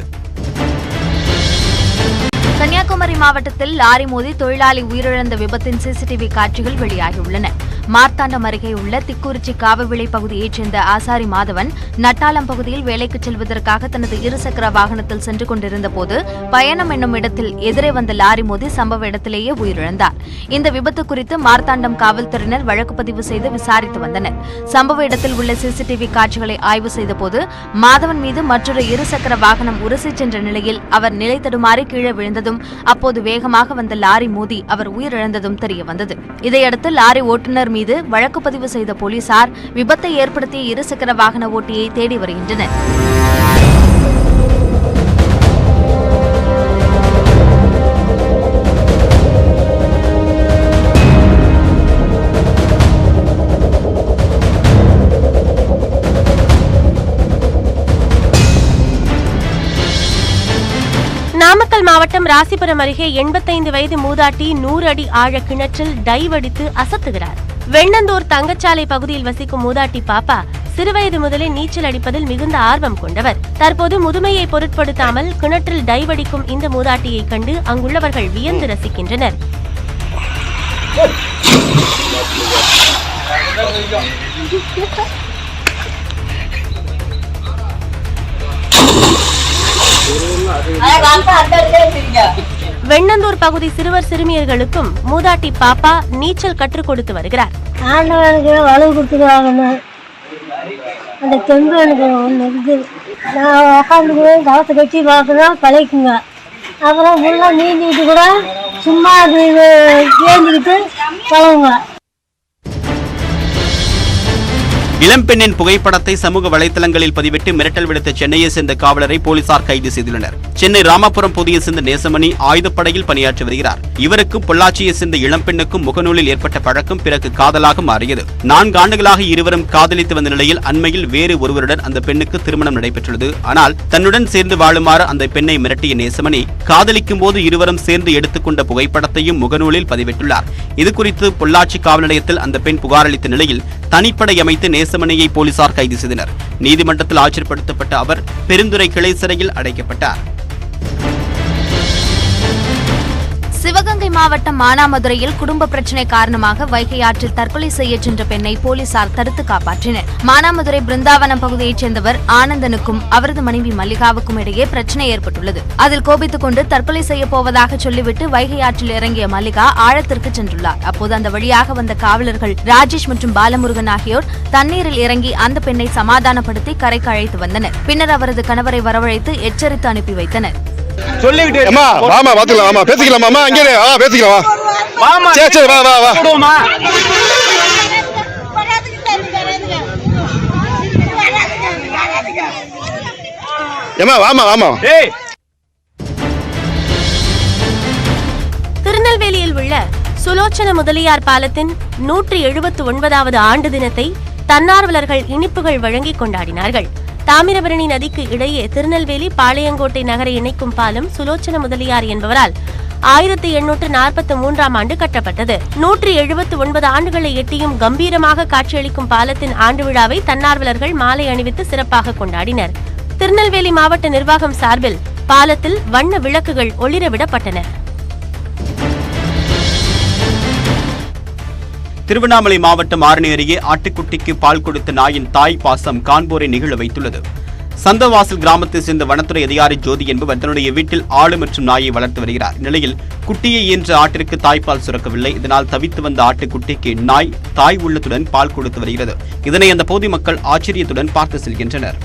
கன்னியாகுமரி மாவட்டத்தில் லாரி மோதி தொழிலாளி உயிரிழந்த விபத்தின் சிசிடிவி காட்சிகள் வெளியாகியுள்ளன. மார்த்தாண்டம் அருகே உள்ள திக்குறிச்சி காவவிளை பகுதியைச் சேர்ந்த ஆசாரி மாதவன் நட்டாலம் பகுதியில் வேலைக்கு செல்வதற்காக தனது இருசக்கர வாகனத்தில் சென்று கொண்டிருந்த போது பயணம் என்னும் இடத்தில் எதிரே வந்த லாரி மோதி சம்பவ இடத்திலேயே உயிரிழந்தார். இந்த விபத்து குறித்து மார்த்தாண்டம் காவல்துறையினர் வழக்கு பதிவு செய்து விசாரித்து வந்தனர். சம்பவ இடத்தில் உள்ள சிசிடிவி காட்சிகளை ஆய்வு செய்தபோது மாதவன் மீது மற்றொரு இருசக்கர வாகனம் உரசி சென்ற நிலையில் அவர் நிலை தடுமாறி கீழே விழுந்ததும் அப்போது வேகமாக வந்த லாரி மோதி அவர் உயிரிழந்ததும் தெரியவந்தது. இதையடுத்து லாரி ஓட்டுநர் மீது வழக்கு பதிவு செய்த போலீசார் விபத்தை ஏற்படுத்திய இருசக்கர வாகன ஓட்டியை தேடி வருகின்றனர். நாமக்கல் மாவட்டம் ராசிபுரம் அருகே 85 வயது மூதாட்டி 100 அடி ஆழ கிணற்றில் டைவ் அடித்து அசத்துகிறார். வெண்ணந்தூர் தங்கச்சாலை பகுதியில் வசிக்கும் மூதாட்டி பாப்பா சிறுவயது முதலே நீச்சல் அடிப்பதில் மிகுந்த ஆர்வம் கொண்டவர். தற்போது முதுமையை பொருட்படுத்தாமல் கிணற்றில் டைவ் அடிக்கும் இந்த மூதாட்டியை கண்டு அங்குள்ளவர்கள் வியந்து ரசிக்கின்றனர். வெண்ணந்தூர் பகுதி சிறுவர் சிறுமியர்களுக்கும் மூதாட்டி பாப்பா நீச்சல் கற்றுக் கொடுத்து வருகிறார். ஆண்டவனுக்கு வலு கொடுத்துருவாங்க. அந்த தெம்பு எனக்கு ஒன்று இருக்குது. நான் உக்காந்துக்குவேன், கவசத்தை கட்டி பார்க்கணும் பழைக்குங்க. அப்புறம் ஃபுல்லாக நீந்திட்டு கூட சும்மா அது ஏந்திக்கிட்டு பழகுங்க. இளம்பெண்ணின் புகைப்படத்தை சமூக வலைதளங்களில் பதிவிட்டு மிரட்டல் விடுத்த சென்னையை சேர்ந்த காவலரை போலீசார் கைது செய்துள்ளனர். சென்னை ராமாபுரம் பகுதியை சேர்ந்த நேசமணி ஆயுதப்படையில் பணியாற்றி வருகிறார். இவருக்கும் பொள்ளாச்சியை சேர்ந்த இளம்பெண்ணுக்கும் முகநூலில் ஏற்பட்ட பழக்கம் பிறகு காதலாக மாறியது. 4 ஆண்டுகளாக இருவரும் காதலித்து வந்த நிலையில் அண்மையில் வேறு ஒருவருடன் அந்த பெண்ணுக்கு திருமணம் நடைபெற்றுள்ளது. ஆனால் தன்னுடன் சேர்ந்து வாழுமாறு அந்த பெண்ணை மிரட்டிய நேசமணி காதலிக்கும் போது இருவரும் சேர்ந்து எடுத்துக்கொண்ட புகைப்படத்தையும் முகநூலில் பதிவிட்டுள்ளார். இதுகுறித்து பொள்ளாச்சி காவல் நிலையத்தில் அந்த பெண் புகார் அளித்த நிலையில் தனிப்படை அமைத்து நேசமணியை போலீசார் கைது செய்தனர். நீதிமன்றத்தில் ஆஜர்படுத்தப்பட்ட அவர் பெருந்துறை கிளை சிறையில் அடைக்கப்பட்டார். சிவகங்கை மாவட்டம் மானாமதுரையில் குடும்ப பிரச்சினை காரணமாக வைகை ஆற்றில் தற்கொலை செய்ய சென்ற பெண்ணை போலீசார் தடுத்து காப்பாற்றினர். மானாமதுரை பிருந்தாவனம் பகுதியைச் சேர்ந்தவர் ஆனந்தனுக்கும் அவரது மனைவி மல்லிகாவுக்கும் இடையே பிரச்சினை ஏற்பட்டுள்ளது. அதில் கோபித்துக் கொண்டு தற்கொலை செய்ய போவதாக சொல்லிவிட்டு வைகை ஆற்றில் இறங்கிய மல்லிகா ஆழத்திற்கு சென்றுள்ளார். அப்போது அந்த வழியாக வந்த காவலர்கள் ராஜேஷ் மற்றும் பாலமுருகன் ஆகியோர் தண்ணீரில் இறங்கி அந்த பெண்ணை சமாதானப்படுத்தி கரைக்கு அழைத்து வந்தனர். பின்னர் அவரது கணவரை வரவழைத்து எச்சரித்து அனுப்பி வைத்தனர். திருநெல்வேலியில் உள்ள சுலோச்சன முதலியார் பாலத்தின் 179வது ஆண்டு தினத்தை தன்னார்வலர்கள் இனிப்புகள் வழங்கி கொண்டாடினார்கள். தாமிரபரணி நதிக்கு இடையே திருநெல்வேலி பாளையங்கோட்டை நகரை இணைக்கும் பாலம் சுலோச்சன முதலியார் என்பவரால் 1843ஆம் ஆண்டு கட்டப்பட்டது. 179 ஆண்டுகளை எட்டியும் கம்பீரமாக காட்சியளிக்கும் பாலத்தின் ஆண்டு விழாவை தன்னார்வலர்கள் மாலை அணிவித்து சிறப்பாக கொண்டாடினர். திருநெல்வேலி மாவட்ட நிர்வாகம் சார்பில் பாலத்தில் வண்ண விளக்குகள் ஒளிரவிடப்பட்டன. திருவண்ணாமலை மாவட்டம் ஆரணி அருகே ஆட்டுக்குட்டிக்கு பால் கொடுத்த நாயின் தாய் பாசம் காண்போரை நிகழ வைத்துள்ளது. சந்தவாசல் கிராமத்தை சேர்ந்த வனத்துறை அதிகாரி ஜோதி என்பவர் தன்னுடைய வீட்டில் ஆடு மற்றும் நாயை வளர்த்து வருகிறார். இந்நிலையில் குட்டியை ஈன்ற ஆட்டிற்கு தாய்ப்பால் சுரக்கவில்லை. இதனால் தவித்து வந்த ஆட்டுக்குட்டிக்கு நாய் தாய் உள்ளத்துடன் பால் கொடுத்து வருகிறது. இதனை அந்த பகுதி மக்கள் ஆச்சரியத்துடன் பார்த்து செல்கின்றனர்.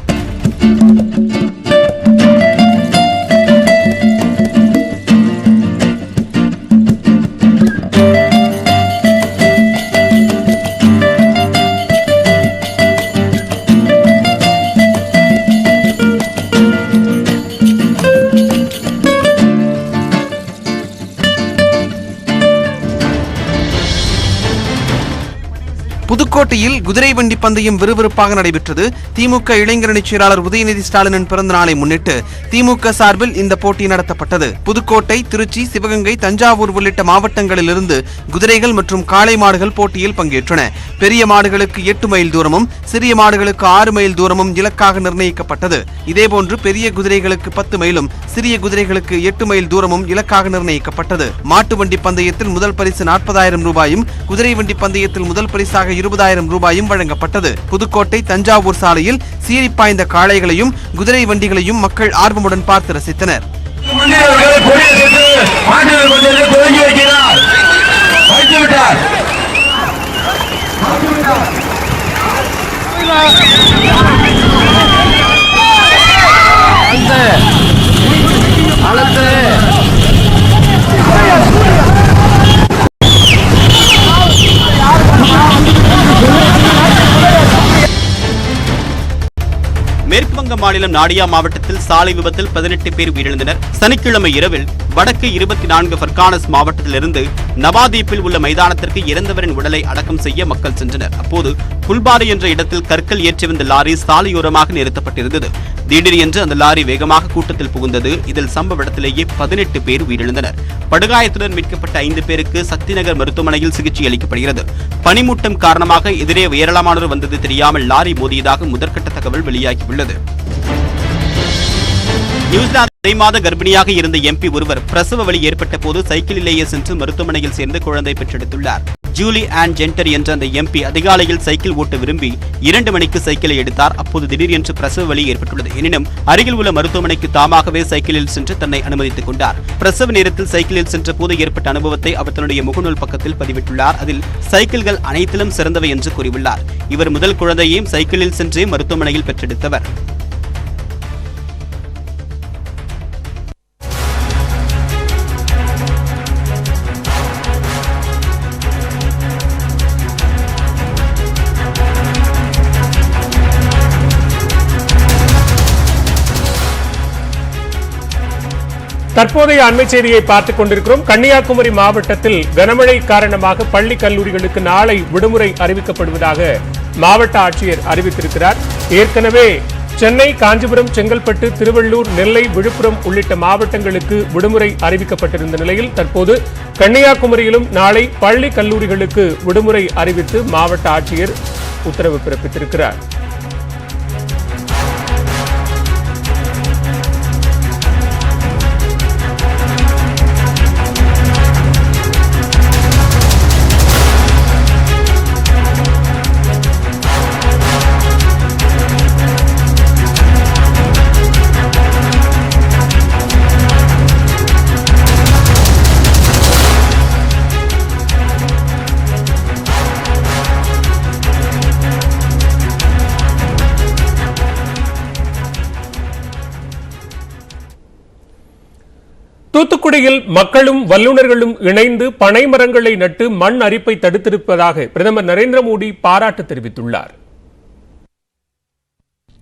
புதுக்கோட்டையில் குதிரை வண்டி பந்தயம் விறுவிறுப்பாக நடைபெற்றது. திமுக இளைஞரணி செயலாளர் உதயநிதி ஸ்டாலினின் பிறந்த நாளை முன்னிட்டு திமுக சார்பில் இந்த போட்டி நடத்தப்பட்டது. புதுக்கோட்டை, திருச்சி, சிவகங்கை, தஞ்சாவூர் உள்ளிட்ட மாவட்டங்களிலிருந்து குதிரைகள் மற்றும் காளை மாடுகள் போட்டியில் பங்கேற்றன. பெரிய மாடுகளுக்கு 8 மைல் தூரமும் சிறிய மாடுகளுக்கு 6 மைல் தூரமும் இலக்காக நிர்ணயிக்கப்பட்டது. இதேபோன்று பெரிய குதிரைகளுக்கு 10 மைலும் சிறிய குதிரைகளுக்கு 8 மைல் தூரமும் இலக்காக நிர்ணயிக்கப்பட்டது. மாட்டு வண்டி பந்தயத்தில் முதல் பரிசு 40,000 ரூபாயும் குதிரை வண்டி பந்தயத்தில் முதல் பரிசாக 20,000 ரூபாயும் வழங்கப்பட்டது. புதுக்கோட்டை தஞ்சாவூர் சாலையில் சீறி பாய்ந்த காளைகளையும் குதிரை வண்டிகளையும் மக்கள் ஆர்வமுடன் பார்த்து ரசித்தனர். மேற்குவங்க மாநிலம் நாடியா மாவட்டத்தில் சாலை விபத்தில் 18 பேர் உயிரிழந்தனர். சனிக்கிழமை இரவில் வடக்கு 24 ஃபர்கானஸ் மாவட்டத்திலிருந்து நவாதீப்பில் உள்ள மைதானத்திற்கு இறந்தவரின் உடலை அடக்கம் செய்ய மக்கள் சென்றனர். அப்போது புல்பாரி என்ற இடத்தில் கற்கள் ஏற்றி வந்த லாரி சாலையோரமாக நிறுத்தப்பட்டிருந்தது. திடீரென்று அந்த லாரி வேகமாக கூட்டத்தில் புகுந்தது. இதில் சம்பவ இடத்திலேயே 18 பேர் உயிரிழந்தனர். படுகாயத்துடன் மீட்கப்பட்ட 5 பேருக்கு சக்திநகர் மருத்துவமனையில் சிகிச்சை அளிக்கப்படுகிறது. பனிமூட்டம் காரணமாக எதிரே ஏராளமானோர் வந்தது தெரியாமல் லாரி மோதியதாக முதற்கட்ட தகவல் வெளியாகியுள்ளது. நியூசிலாந்து மாத கர்ப்பிணியாக இருந்த எம்பி ஒருவர் பிரசவ வலி ஏற்பட்ட போது சைக்கிளிலேயே சென்று மருத்துவமனையில் சேர்ந்து குழந்தை பெற்றெடுத்துள்ளார். ஜூலி ஆன் ஜென்டர் என்ற அந்த எம்பி அதிகாலையில் சைக்கிள் ஓட்ட விரும்பி 2 மணிக்கு சைக்கிளை எடுத்தார். அப்போது திடீரென்று பிரசவ வலி ஏற்பட்டுள்ளது. எனினும் அருகில் உள்ள மருத்துவமனைக்கு தாமாகவே சைக்கிளில் சென்று தன்னை அனுமதித்துக் கொண்டார். பிரசவ நேரத்தில் சைக்கிளில் சென்ற போது ஏற்பட்ட அனுபவத்தை அவர் தன்னுடைய முகநூல் பக்கத்தில் பதிவிட்டுள்ளார். அதில் சைக்கிள்கள் அனைத்திலும் சிறந்தவை என்று கூறியுள்ளார். இவர் முதல் குழந்தையையும் சைக்கிளில் சென்றே மருத்துவமனையில் பெற்றெடுத்தவர். தற்போதைய அண்மை செய்தியை பார்த்துக் கொண்டிருக்கிறோம். கன்னியாகுமரி மாவட்டத்தில் கனமழை காரணமாக பள்ளி கல்லூரிகளுக்கு நாளை விடுமுறை அறிவிக்கப்படுவதாக மாவட்ட ஆட்சியர் அறிவித்திருக்கிறார். ஏற்கனவே சென்னை, காஞ்சிபுரம், செங்கல்பட்டு, திருவள்ளூர், நெல்லை, விழுப்புரம் உள்ளிட்ட மாவட்டங்களுக்கு விடுமுறை அறிவிக்கப்பட்டிருந்த நிலையில் தற்போது கன்னியாகுமரியிலும் நாளை பள்ளி கல்லூரிகளுக்கு விடுமுறை அறிவித்து மாவட்ட ஆட்சியர் உத்தரவு பிறப்பித்திருக்கிறார். தூத்துக்குடியில் மக்களும் வல்லுநர்களும் இணைந்து பனை மரங்களை நட்டு மண் அரிப்பை தடுத்திருப்பதாக பிரதமர் நரேந்திர மோடி பாராட்டு தெரிவித்துள்ளார்.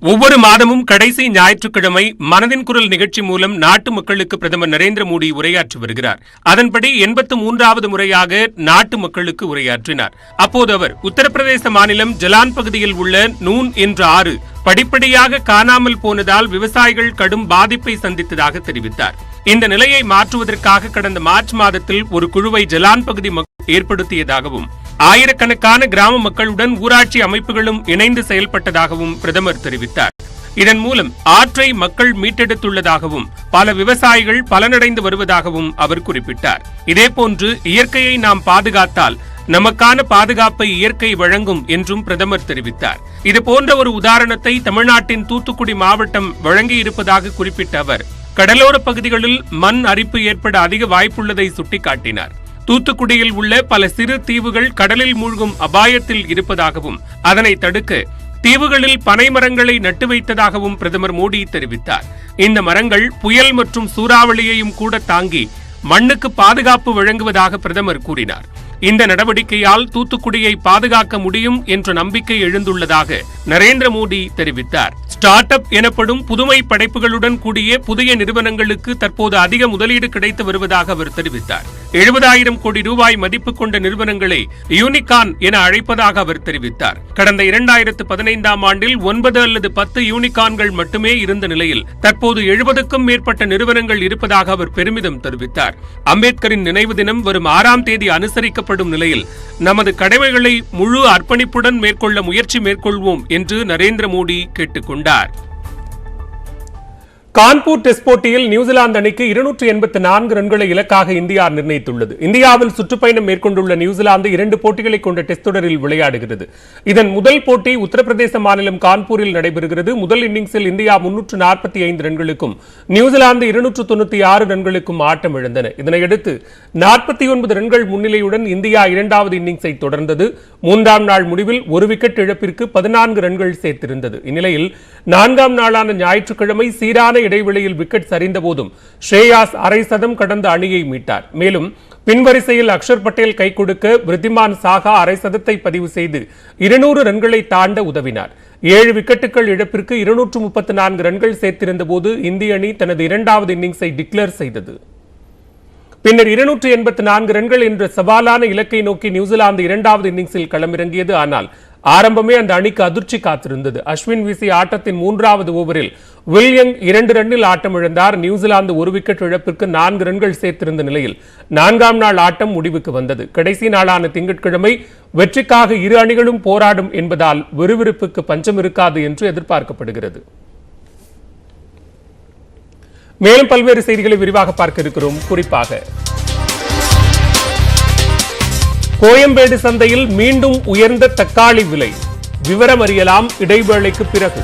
ஒவ்வொரு மாதமும் கடைசி ஞாயிற்றுக்கிழமை மனதின் குரல் நிகழ்ச்சி மூலம் நாட்டு மக்களுக்கு பிரதமர் நரேந்திர மோடி உரையாற்றி வருகிறார். அதன்படி 83வது முறையாக நாட்டு மக்களுக்கு உரையாற்றினார். அப்போது அவர் உத்தரப்பிரதேச மாநிலம் ஜலான் பகுதியில் உள்ள நூன் என்ற ஆறு படிப்படியாக காணாமல் போனதால் விவசாயிகள் கடும் பாதிப்பை சந்தித்ததாக தெரிவித்தார். இந்த நிலையை மாற்றுவதற்காக கடந்த மார்ச் மாதத்தில் ஒரு குழுவை ஜலான் பகுதி மக்கள் ஏற்படுத்தியதாகவும் ஆயிரக்கணக்கான கிராம மக்களுடன் ஊராட்சி அமைப்புகளும் இணைந்து செயல்பட்டதாகவும் பிரதமர் தெரிவித்தார். இதன் மூலம் ஆற்றை மக்கள் மீட்டெடுத்துள்ளதாகவும் பல விவசாயிகள் பலனடைந்து வருவதாகவும் அவர் குறிப்பிட்டார். இதேபோன்று இயற்கையை நாம் பாதுகாத்தால் நமக்கான பாதுகாப்பை இயற்கை வழங்கும் என்றும் பிரதமர் தெரிவித்தார். இதுபோன்ற ஒரு உதாரணத்தை தமிழ்நாட்டின் தூத்துக்குடி மாவட்டம் வழங்கியிருப்பதாக குறிப்பிட்ட அவர் கடலோர பகுதிகளில் மண் அரிப்பு ஏற்பட அதிக வாய்ப்புள்ளதை சுட்டிக்காட்டினார். தூத்துக்குடியில் உள்ள பல சிறு தீவுகள் கடலில் மூழ்கும் அபாயத்தில் இருப்பதாகவும் அதனை தடுக்க தீவுகளில் பனை மரங்களை நட்டு வைத்ததாகவும் பிரதமர் மோடி தெரிவித்தார். இந்த மரங்கள் புயல் மற்றும் சூறாவளியையும் கூட தாங்கி மண்ணுக்கு பாதுகாப்பு வழங்குவதாக பிரதமர் கூறினார். இந்த நடவடிக்கையால் தூத்துக்குடியை பாதுகாக்க முடியும் என்ற நம்பிக்கை எழுந்துள்ளதாக நரேந்திர மோடி தெரிவித்தார். ஸ்டார்ட் அப் எனப்படும் புதுமை படைப்புகளுடன் கூடிய புதிய நிறுவனங்களுக்கு தற்போது அதிக முதலீடு கிடைத்து வருவதாக அவர் தெரிவித்தார். 70,000 கோடி ரூபாய் மதிப்பு கொண்ட நிறுவனங்களை யூனிகார்ன் என அழைப்பதாக அவர் தெரிவித்தார். கடந்த 2015ஆம் ஆண்டில் 9 அல்லது 10 யூனிகார்ன்கள் மட்டுமே இருந்த நிலையில் தற்போது 70க்கும் மேற்பட்ட நிறுவனங்கள் இருப்பதாக அவர் பெருமிதம் தெரிவித்தார். அம்பேத்கரின் நினைவு தினம் வரும் 6ஆம் தேதி அனுசரிக்கப்படும் நிலையில் நமது கடமைகளை முழு அர்ப்பணிப்புடன் மேற்கொள்ள முயற்சி மேற்கொள்வோம் என்று நரேந்திர மோடி கேட்டுக் கொண்டார். கான்பூர் டெஸ்ட் போட்டியில் நியூசிலாந்து அணிக்கு 284 ரன்களை இலக்காக இந்தியா நிர்ணயித்துள்ளது. இந்தியாவில் சுற்றுப்பயணம் மேற்கொண்டுள்ள நியூசிலாந்து 2 போட்டிகளை கொண்ட டெஸ்ட் தொடரில் விளையாடுகிறது. இதன் முதல் போட்டி உத்தரப்பிரதேச மாநிலம் கான்பூரில் நடைபெறுகிறது. முதல் இன்னிங்ஸில் இந்தியா 345 ரன்களுக்கும் நியூசிலாந்து 296 ரன்களுக்கும் ஆட்டம் இழந்தன. இதனையடுத்து 49 ரன்கள் முன்னிலையுடன் இந்தியா 2வது இன்னிங்ஸை தொடர்ந்தது. 3ஆம் நாள் முடிவில் ஒரு விக்கெட் இழப்பிற்கு 14 ரன்கள் சேர்த்திருந்தது. இந்நிலையில் 4ஆம் நாளான ஞாயிற்றுக்கிழமை சீரான இடைவெளியில் விக்கெட் சரிந்த போதும் ஸ்ரேயாஸ் அரை சதம் கடந்த அணியை மீட்டார். மேலும் பின்வரிசையில் அக்ஷர் பட்டேல் கை கொடுக்க விருத்திமான் சாகா அரை சதத்தை பதிவு செய்து 200 ரன்களை தாண்ட உதவினார். 7 விக்கெட்டுகள் இழப்பிற்கு 234 ரன்கள் சேர்த்திருந்த போது இந்திய அணி தனது 2வது இன்னிங்ஸை டிக்ளேர் செய்தது. பின்னர் 284 ரன்கள் என்ற சவாலான இலக்கை நோக்கி நியூசிலாந்து இரண்டாவது இன்னிங்ஸில் களமிறங்கியது. ஆனால் ஆரம்பமே அந்த அணிக்கு அதிர்ச்சி காத்திருந்தது. அஸ்வின் வீசிய ஆட்டத்தின் 3வது ஓவரில் வில்லியங் 2 ரன்னில் ஆட்டமிழந்தார். நியூசிலாந்து 1 விக்கெட் இழப்பிற்கு 4 ரன்கள் சேர்த்திருந்த நிலையில் 4ஆம் நாள் ஆட்டம் முடிவுக்கு வந்தது. கடைசி நாளான திங்கட்கிழமை வெற்றிக்காக இரு அணிகளும் போராடும் என்பதால் விறுவிறுப்புக்கு பஞ்சம் இருக்காது என்று எதிர்பார்க்கப்படுகிறது. மேலும் பல்வேறு செய்திகளை விரிவாக பார்க்க இருக்கிறோம். குறிப்பாக கோயம்பேடு சந்தையில் மீண்டும் உயர்ந்த தக்காளி விலை. விவரம் அறியலாம் இடைவேளைக்கு பிறகு.